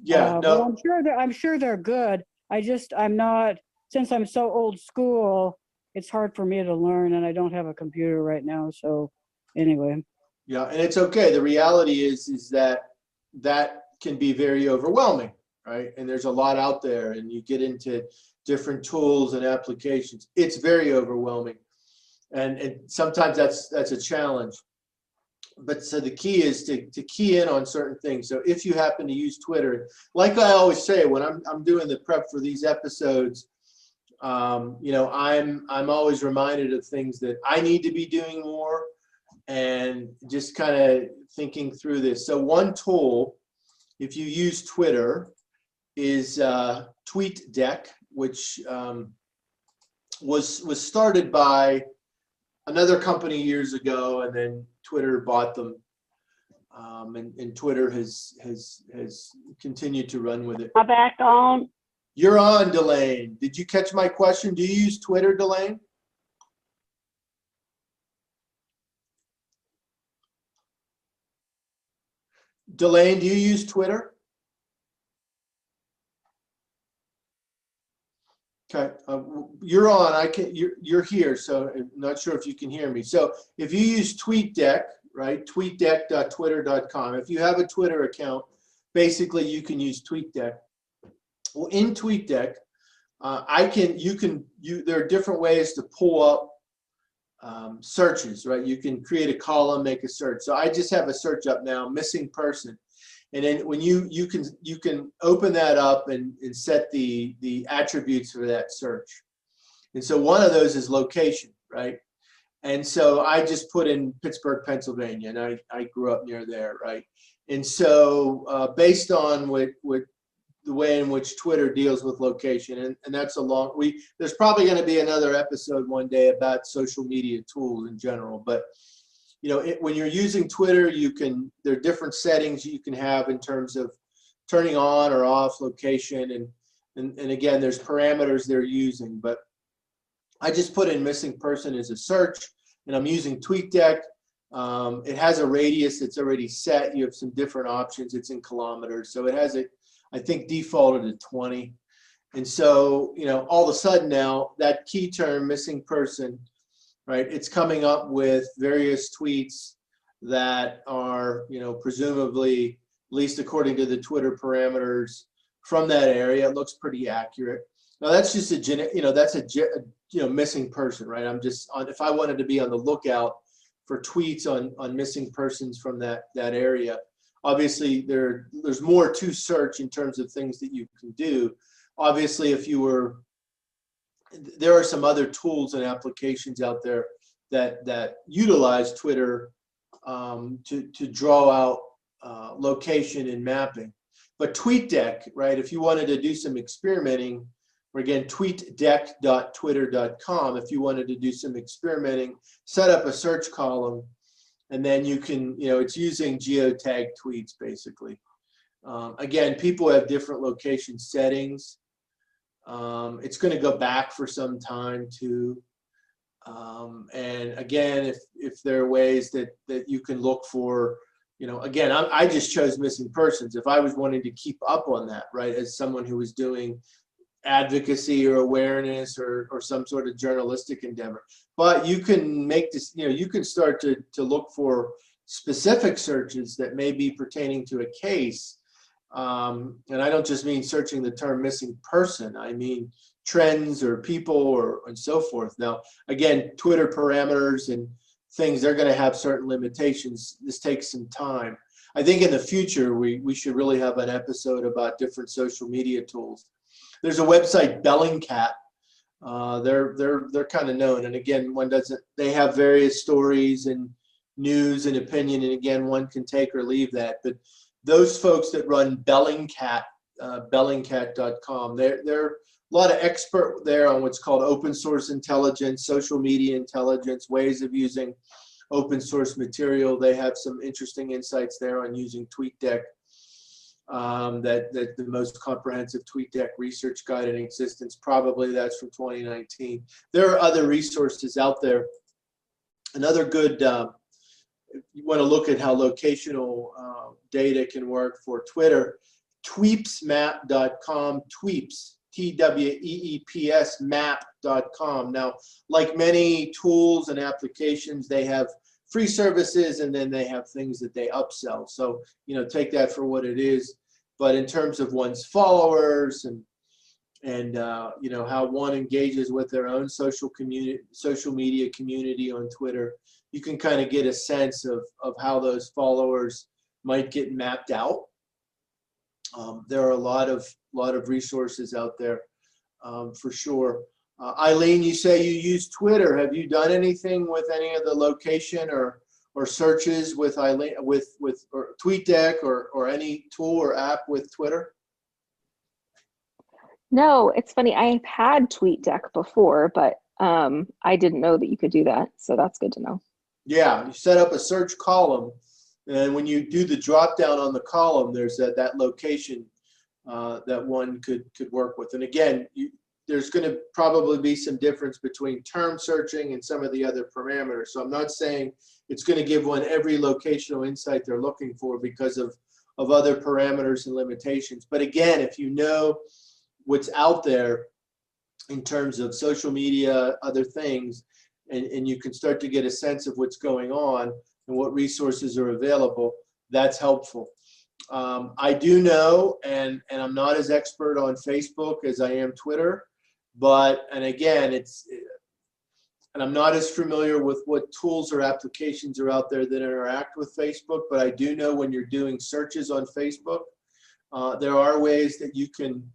Yeah, But no. I'm sure they're good. I'm not, since I'm so old school, it's hard for me to learn, and I don't have a computer right now. So anyway. Yeah, and it's okay. The reality is that can be very overwhelming, right? And there's a lot out there, and you get into different tools and applications. It's very overwhelming, and sometimes that's a challenge. But so the key is to key in on certain things. So if you happen to use Twitter, like I always say when I'm doing the prep for these episodes, I'm always reminded of things that I need to be doing more, and just kind of thinking through this. So one tool, if you use Twitter, is TweetDeck, which was started by another company years ago, and then Twitter bought them, and Twitter has continued to run with it. Am I back on? You're on, Delane. Did you catch my question? Do you use Twitter, Delane? Delane, do you use Twitter? Okay, you're on. You're here, so I'm not sure if you can hear me. So if you use TweetDeck, right? TweetDeck.twitter.com. If you have a Twitter account, basically you can use TweetDeck. Well, in TweetDeck, there are different ways to pull up searches, right? You can create a column, make a search. So I just have a search up now, missing person. And then when you can open that up and set the attributes for that search. And so one of those is location, right? And so I just put in Pittsburgh, Pennsylvania, and I grew up near there, right? And so based on what the way in which Twitter deals with location, and that's there's probably going to be another episode one day about social media tools in general, but when you're using Twitter, there are different settings you can have in terms of turning on or off location, and again, there's parameters they're using, but I just put in missing person as a search, and I'm using TweetDeck. It has a radius that's already set. You have some different options. It's in kilometers, so it has it, I think, defaulted to 20. And so, all of a sudden now, that key term, missing person, right, it's coming up with various tweets that are, presumably, at least according to the Twitter parameters, from that area. It looks pretty accurate. Now, that's just missing person, right? I'm just if I wanted to be on the lookout for tweets on missing persons from that area. Obviously, there's more to search in terms of things that you can do. Obviously, there are some other tools and applications out there that utilize Twitter to draw out location and mapping. But TweetDeck, right, if you wanted to do some experimenting, or again, tweetdeck.twitter.com, if you wanted to do some experimenting, set up a search column, and then you can, it's using geotag tweets, basically. Again, people have different location settings. It's going to go back for some time, too. And again, if there are ways that you can look for, again, I just chose missing persons. If I was wanting to keep up on that, right, as someone who was doing advocacy or awareness or some sort of journalistic endeavor. But you can make this, you can start to look for specific searches that may be pertaining to a case. And I don't just mean searching the term missing person. I mean trends or people and so forth. Now, again, Twitter parameters and things, they're going to have certain limitations. This takes some time. I think in the future, we should really have an episode about different social media tools. There's a website, Bellingcat. They're kind of known, and again, they have various stories and news and opinion, and again, one can take or leave that. But those folks that run Bellingcat, Bellingcat.com, they're a lot of expert there on what's called open source intelligence, social media intelligence, ways of using open source material. They have some interesting insights there on using TweetDeck. That the most comprehensive TweetDeck research guide in existence, probably that's from 2019. There are other resources out there. Another good, if you want to look at how locational data can work for Twitter, tweepsmap.com, tweeps, Tweeps, map.com. Now, like many tools and applications, they have free services, and then they have things that they upsell. So, take that for what it is. But in terms of one's followers and how one engages with their own social media community on Twitter, you can kind of get a sense of how those followers might get mapped out. There are a lot of resources out there for sure. Eileen, you say you use Twitter. Have you done anything with any of the location or searches with Eileen, or TweetDeck or any tool or app with Twitter? No, it's funny. I've had TweetDeck before, but I didn't know that you could do that. So that's good to know. Yeah, you set up a search column, and when you do the drop down on the column, there's that location that one could work with. And again, there's going to probably be some difference between term searching and some of the other parameters. So I'm not saying it's going to give one every locational insight they're looking for because of other parameters and limitations. But again, if you know what's out there, in terms of social media, other things, and you can start to get a sense of what's going on and what resources are available. That's helpful. I do know, and I'm not as expert on Facebook as I am Twitter, and again, and I'm not as familiar with what tools or applications are out there that interact with Facebook, but I do know when you're doing searches on Facebook, there are ways that you can,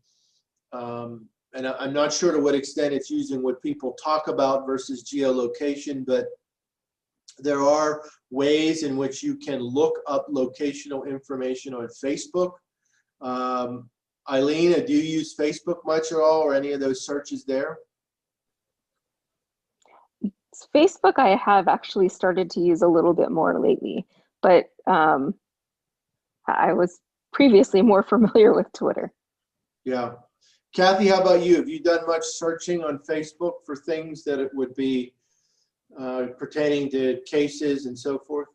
and I'm not sure to what extent it's using what people talk about versus geolocation, but there are ways in which you can look up locational information on Facebook. Eileen, do you use Facebook much at all, or any of those searches there? Facebook I have actually started to use a little bit more lately, but I was previously more familiar with Twitter. Yeah. Kathy, how about you? Have you done much searching on Facebook for things that it would be pertaining to cases and so forth?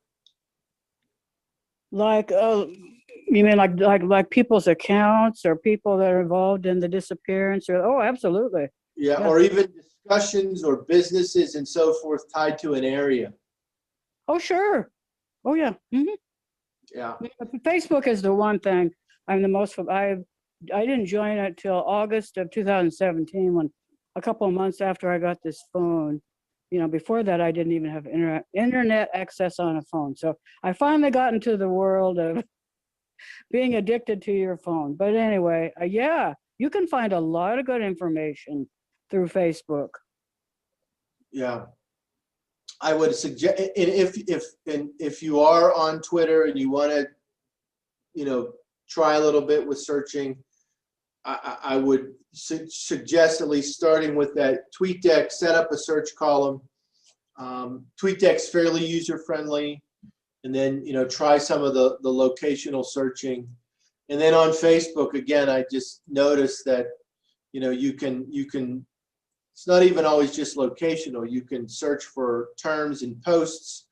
Like, you mean like people's accounts or people that are involved in the disappearance? Or, oh, absolutely. Yeah, Yeah. or even discussions or businesses and so forth tied to an area. Oh, sure. Oh, yeah. Mhm. Yeah. Facebook is the one thing I'm the most. I didn't join it till August of 2017, when a couple of months after I got this phone. You know, before that, I didn't even have internet access on a phone. So I finally got into the world of being addicted to your phone. But anyway, yeah, you can find a lot of good information through Facebook. Yeah. I would suggest, if you are on Twitter and you want to, try a little bit with searching, I would suggest at least starting with that TweetDeck, set up a search column. TweetDeck's fairly user-friendly, and then, try some of the locational searching. And then on Facebook, again, I just noticed that, you can, it's not even always just locational. You can search for terms and posts.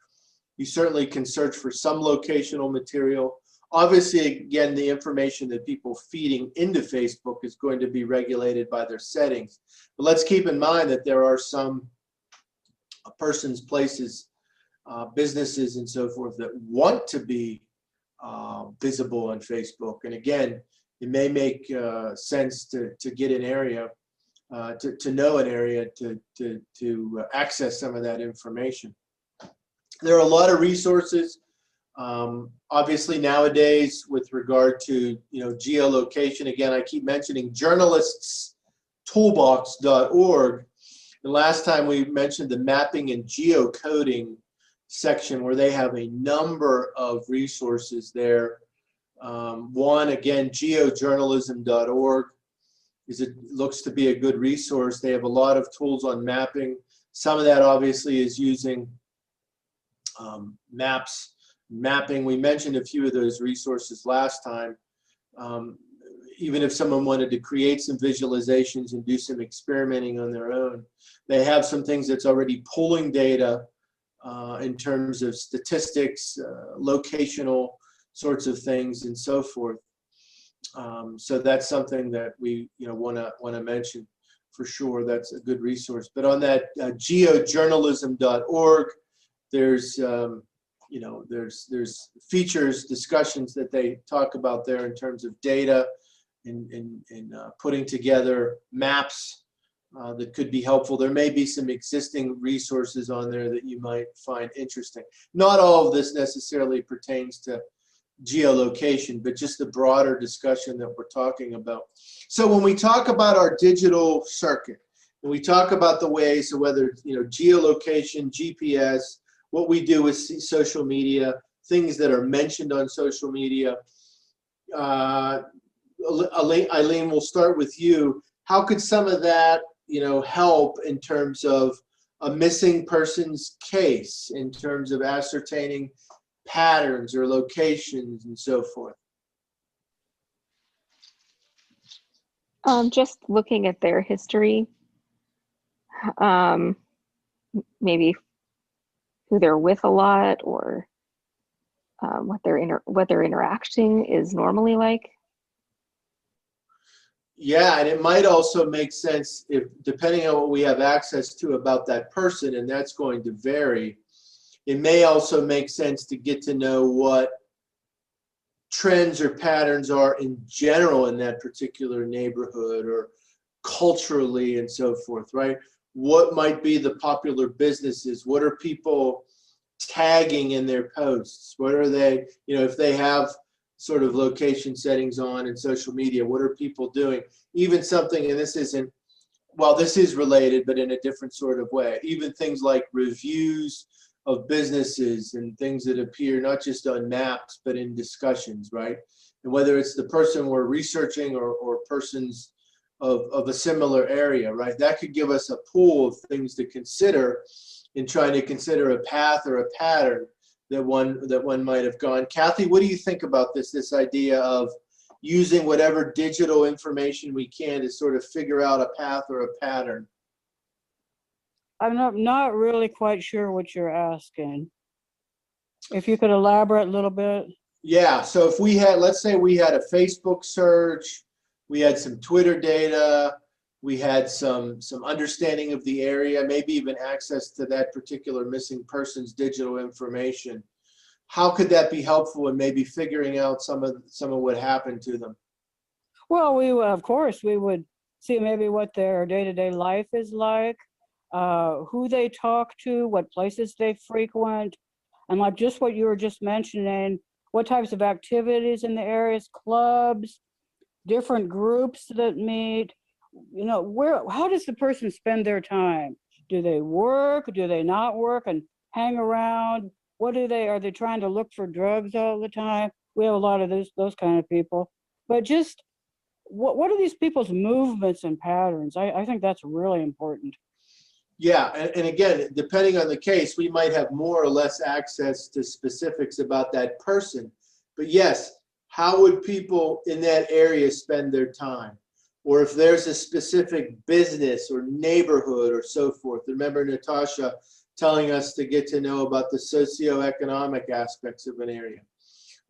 You certainly can search for some locational material. Obviously, again, the information that people feeding into Facebook is going to be regulated by their settings. But let's keep in mind that there are some persons, places, businesses, and so forth that want to be visible on Facebook. And again, it may make sense to get an area, to know an area, to access some of that information. There are a lot of resources. Obviously nowadays, with regard to geolocation, again, I keep mentioning journaliststoolbox.org. The last time we mentioned the mapping and geocoding section, where they have a number of resources there. One, again, geojournalism.org looks to be a good resource. They have a lot of tools on mapping. Some of that obviously is using mapping. We mentioned a few of those resources last time. Even if someone wanted to create some visualizations and do some experimenting on their own, they have some things that's already pulling data in terms of statistics, locational sorts of things, and so forth. So that's something that we want to mention for sure. That's a good resource. But on that geojournalism.org, there's there's features, discussions that they talk about there in terms of data and putting together maps that could be helpful. There may be some existing resources on there that you might find interesting. Not all of this necessarily pertains to geolocation, but just the broader discussion that we're talking about. So when we talk about our digital circuit, and we talk about the ways, so whether it's geolocation, GPS, what we do with social media, things that are mentioned on social media. Eileen, we'll start with you. How could some of that, help in terms of a missing person's case, in terms of ascertaining patterns or locations and so forth? Just looking at their history, maybe who they're with a lot, or what their interaction is normally like. Yeah, and it might also make sense if, depending on what we have access to about that person, and that's going to vary, it may also make sense to get to know what trends or patterns are in general in that particular neighborhood or culturally and so forth, right? What might be the popular businesses? What are people tagging in their posts? What are they, if they have sort of location settings on in social media, what are people doing? Even something, and this isn't, well, this is related, but in a different sort of way. Even things like reviews of businesses and things that appear not just on maps, but in discussions, right? And whether it's the person we're researching or persons of a similar area, right? That could give us a pool of things to consider in trying to consider a path or a pattern that one might have gone. Kathy, what do you think about this idea of using whatever digital information we can to sort of figure out a path or a pattern? I'm not really quite sure what you're asking. If you could elaborate a little bit. Yeah, so if we had, let's say we had a Facebook search, we had some Twitter data, we had some understanding of the area, maybe even access to that particular missing person's digital information. How could that be helpful in maybe figuring out some of what happened to them? Well, of course, we would see maybe what their day-to-day life is like, who they talk to, what places they frequent, and like just what you were just mentioning, what types of activities in the areas, clubs, different groups that meet, how does the person spend their time? Do they work? Do they not work and hang around? Are they trying to look for drugs all the time? We have a lot of those kind of people. But just what are these people's movements and patterns? I think that's really important. Yeah, and again, depending on the case, we might have more or less access to specifics about that person. But yes, how would people in that area spend their time? Or if there's a specific business or neighborhood or so forth. Remember Natasha telling us to get to know about the socioeconomic aspects of an area.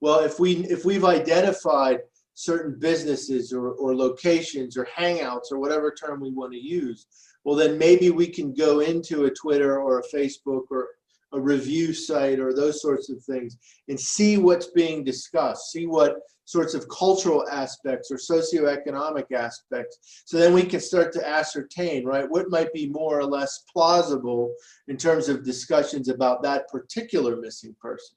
Well, if we've identified certain businesses or locations or hangouts or whatever term we want to use, well, then maybe we can go into a Twitter or a Facebook or a review site or those sorts of things and see what's being discussed, see what sorts of cultural aspects or socioeconomic aspects. So then we can start to ascertain, right, what might be more or less plausible in terms of discussions about that particular missing person.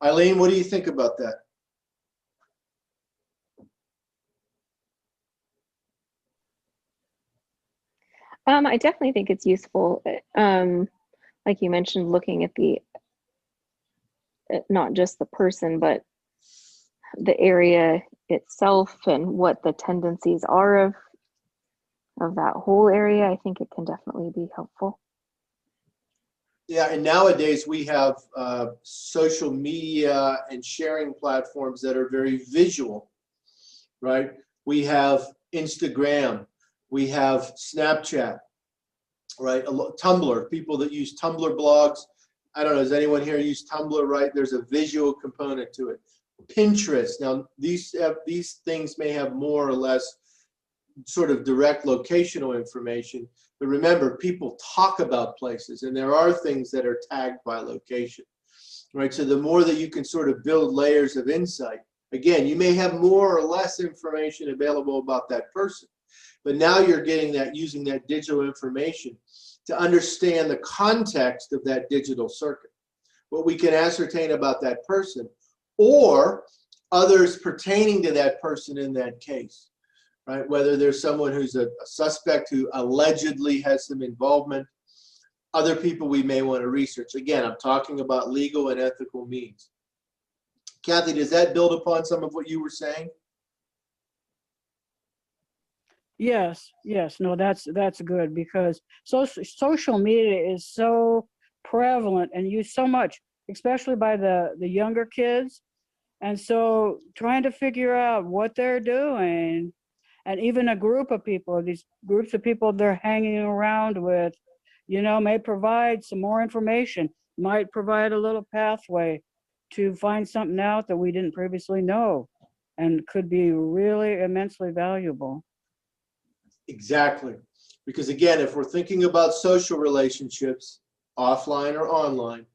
Eileen, what do you think about that? I definitely think it's useful. Like you mentioned, looking at not just the person, but the area itself and what the tendencies are of that whole area. I think it can definitely be helpful. Yeah, and nowadays we have social media and sharing platforms that are very visual, right? We have Instagram, we have Snapchat, right? Tumblr, people that use Tumblr blogs. I don't know, does anyone here use Tumblr, right? There's a visual component to it. Pinterest, now these things may have more or less sort of direct locational information, but remember, people talk about places and there are things that are tagged by location, right? So the more that you can sort of build layers of insight, again, you may have more or less information available about that person, but now you're getting that, using that digital information to understand the context of that digital circuit, what we can ascertain about that person or others pertaining to that person in that case, right? Whether there's someone who's a suspect who allegedly has some involvement, other people we may want to research. Again, I'm talking about legal and ethical means. Kathy, does that build upon some of what you were saying? Yes, no, that's good because social media is so prevalent and used so much, especially by the younger kids. And so trying to figure out what they're doing, and even a group of people, these groups of people they're hanging around with, may provide some more information, might provide a little pathway to find something out that we didn't previously know. and could be really immensely valuable. Exactly. Because again, if we're thinking about social relationships, offline or online,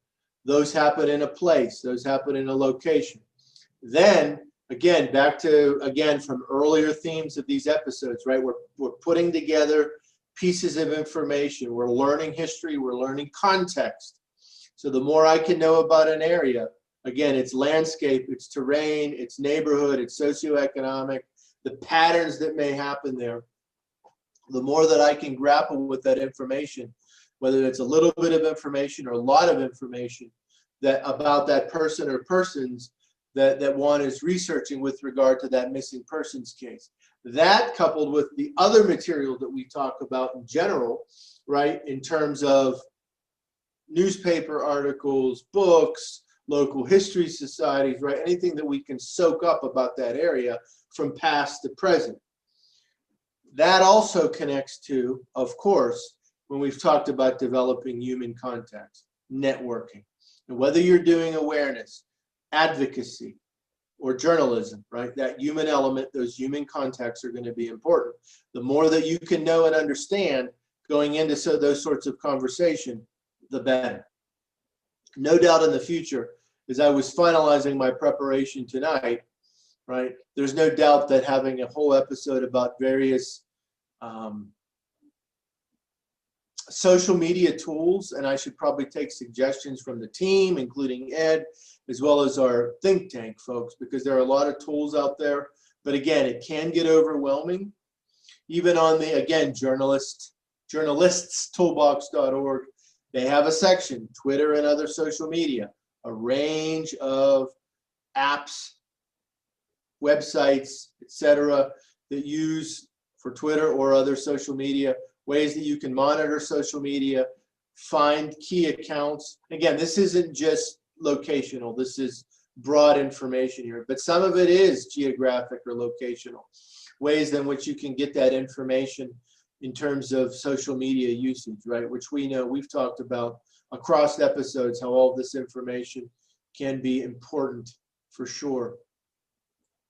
those happen in a place, those happen in a location. Then, again, back to, again, from earlier themes of these episodes, right? We're putting together pieces of information. We're learning history, we're learning context. So the more I can know about an area, again, its landscape, its terrain, its neighborhood, its socioeconomic, the patterns that may happen there, the more that I can grapple with that information, whether it's a little bit of information or a lot of information that about that person or persons that one is researching with regard to that missing persons case. That coupled with the other material that we talk about in general, right, in terms of newspaper articles, books, local history societies, right, anything that we can soak up about that area from past to present. That also connects to, of course, when we've talked about developing human contacts, networking. And whether you're doing awareness, advocacy, or journalism, right? That human element, those human contacts are going to be important. The more that you can know and understand going into those sorts of conversation, the better. No doubt in the future, as I was finalizing my preparation tonight, right, there's no doubt that having a whole episode about various social media tools, and I should probably take suggestions from the team, including Ed, as well as our think tank folks, because there are a lot of tools out there. But again, it can get overwhelming. Even on the, again, journaliststoolbox.org, they have a section, Twitter and other social media, a range of apps, websites, etc., that use for Twitter or other social media, ways that you can monitor social media, find key accounts. Again, this isn't just locational, this is broad information here, but some of it is geographic or locational, ways in which you can get that information in terms of social media usage, right? Which we know, we've talked about across episodes, how all this information can be important for sure,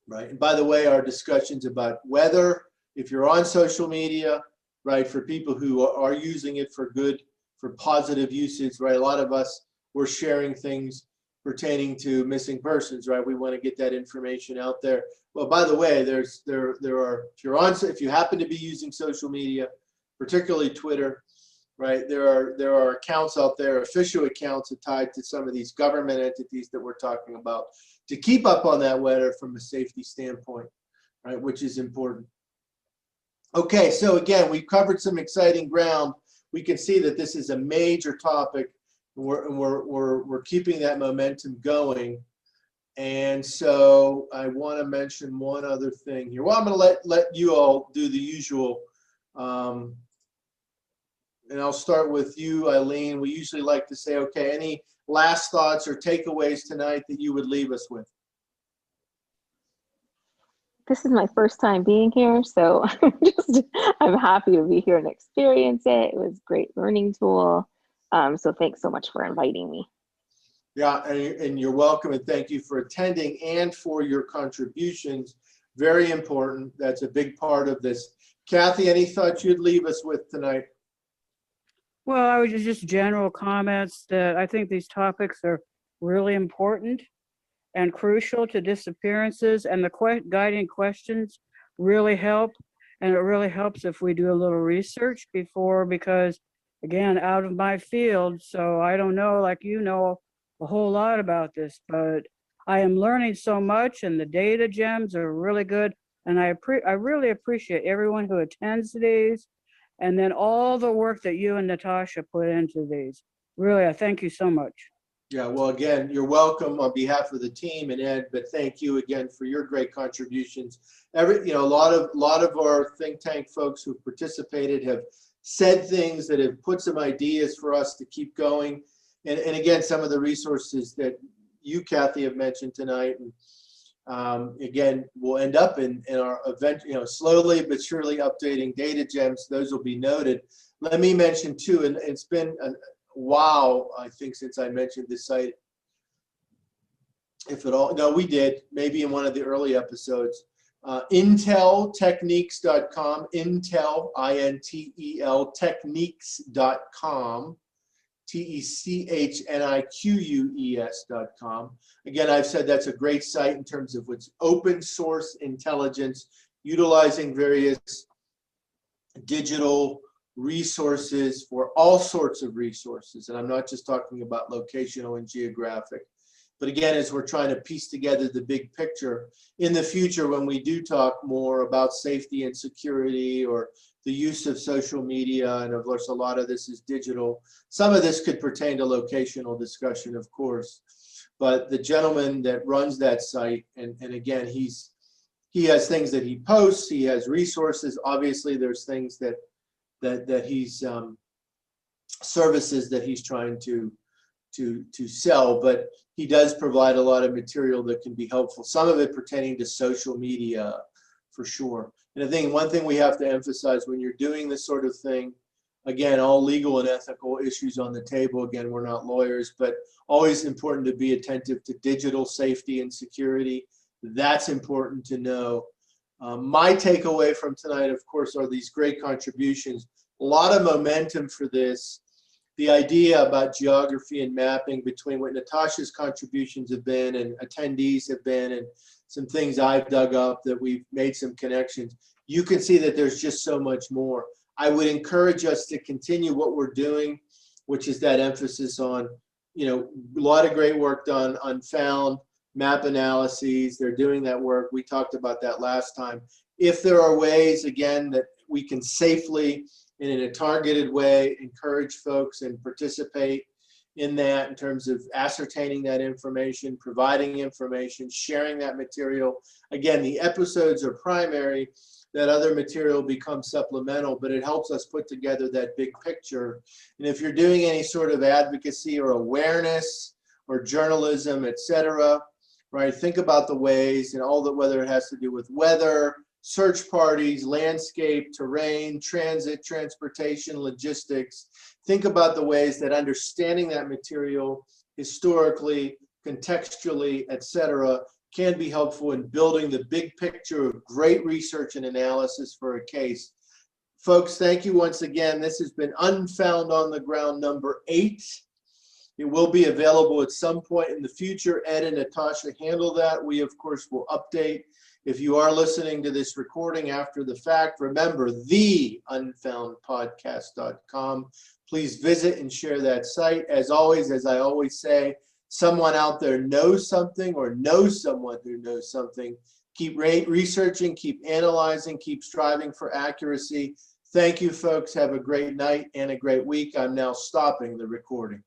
right? And by the way, our discussions about weather, if you're on social media, right, for people who are using it for good, for positive usage, right? A lot of us, we're sharing things pertaining to missing persons, right? We want to get that information out there. Well, by the way, if you happen to be using social media, particularly Twitter, right? There are accounts out there, official accounts tied to some of these government entities that we're talking about, to keep up on that weather from a safety standpoint, right? Which is important. Okay, so again, we've covered some exciting ground. We can see that this is a major topic, and we're keeping that momentum going. And so I want to mention one other thing here. Well, I'm going to let you all do the usual. And I'll start with you, Eileen. We usually like to say, okay, any last thoughts or takeaways tonight that you would leave us with? This is my first time being here, so I'm happy to be here and experience it. It was a great learning tool. So thanks so much for inviting me. Yeah, and you're welcome, and thank you for attending and for your contributions. Very important. That's a big part of this. Kathy, any thoughts you'd leave us with tonight? Well, I was just general comments that I think these topics are really important and crucial to disappearances, and the guiding questions really help. And it really helps if we do a little research before, because again, out of my field, so I don't know, like you know, a whole lot about this, but I am learning so much, and the data gems are really good. And I really appreciate everyone who attends these, and then all the work that you and Natasha put into these. Really, I thank you so much. Yeah, well, again, you're welcome on behalf of the team and Ed, but thank you again for your great contributions. A lot of our think tank folks who participated have said things that have put some ideas for us to keep going. And again, some of the resources that you, Kathy, have mentioned tonight, and again, we'll end up in our event, slowly but surely updating data gems. Those will be noted. Let me mention too, and it's been a while, I think, since I mentioned this site. if at all. No, we did, maybe in one of the early episodes. Inteltechniques.com, Intel, I-N-T-E-L, techniques.com, techniques.com. Again, I've said that's a great site in terms of what's open source intelligence, utilizing various digital resources for all sorts of resources. And I'm not just talking about locational and geographic. But again, as we're trying to piece together the big picture, in the future, when we do talk more about safety and security or the use of social media, and of course, a lot of this is digital. Some of this could pertain to locational discussion, of course. But the gentleman that runs that site, and again, he has things that he posts, he has resources. Obviously, there's things that he's, services that he's trying to sell, but he does provide a lot of material that can be helpful. Some of it pertaining to social media, for sure. And I think one thing we have to emphasize when you're doing this sort of thing, again, all legal and ethical issues on the table. Again, we're not lawyers, but always important to be attentive to digital safety and security. That's important to know. My takeaway from tonight, of course, are these great contributions. A lot of momentum for this. The idea about geography and mapping between what Natasha's contributions have been and attendees have been, and some things I've dug up that we've made some connections. You can see that there's just so much more. I would encourage us to continue what we're doing, which is that emphasis on, a lot of great work done, Unfound, map analyses, they're doing that work. We talked about that last time. If there are ways, again, that we can safely, and in a targeted way, encourage folks and participate in that in terms of ascertaining that information, providing information, sharing that material. Again, the episodes are primary, that other material becomes supplemental, but it helps us put together that big picture. And if you're doing any sort of advocacy or awareness or journalism, etc., right, think about the ways and all that, whether it has to do with weather, search parties, landscape, terrain, transit, transportation, logistics. Think about the ways that understanding that material historically, contextually, etc., can be helpful in building the big picture of great research and analysis for a case. Folks, thank you once again. This has been Unfound on the Ground number 8. It will be available at some point in the future. Ed and Natasha handle that. We, of course, will update. If you are listening to this recording after the fact, remember the unfoundpodcast.com. Please visit and share that site. As always, as I always say, someone out there knows something or knows someone who knows something. Keep researching, keep analyzing, keep striving for accuracy. Thank you, folks. Have a great night and a great week. I'm now stopping the recording.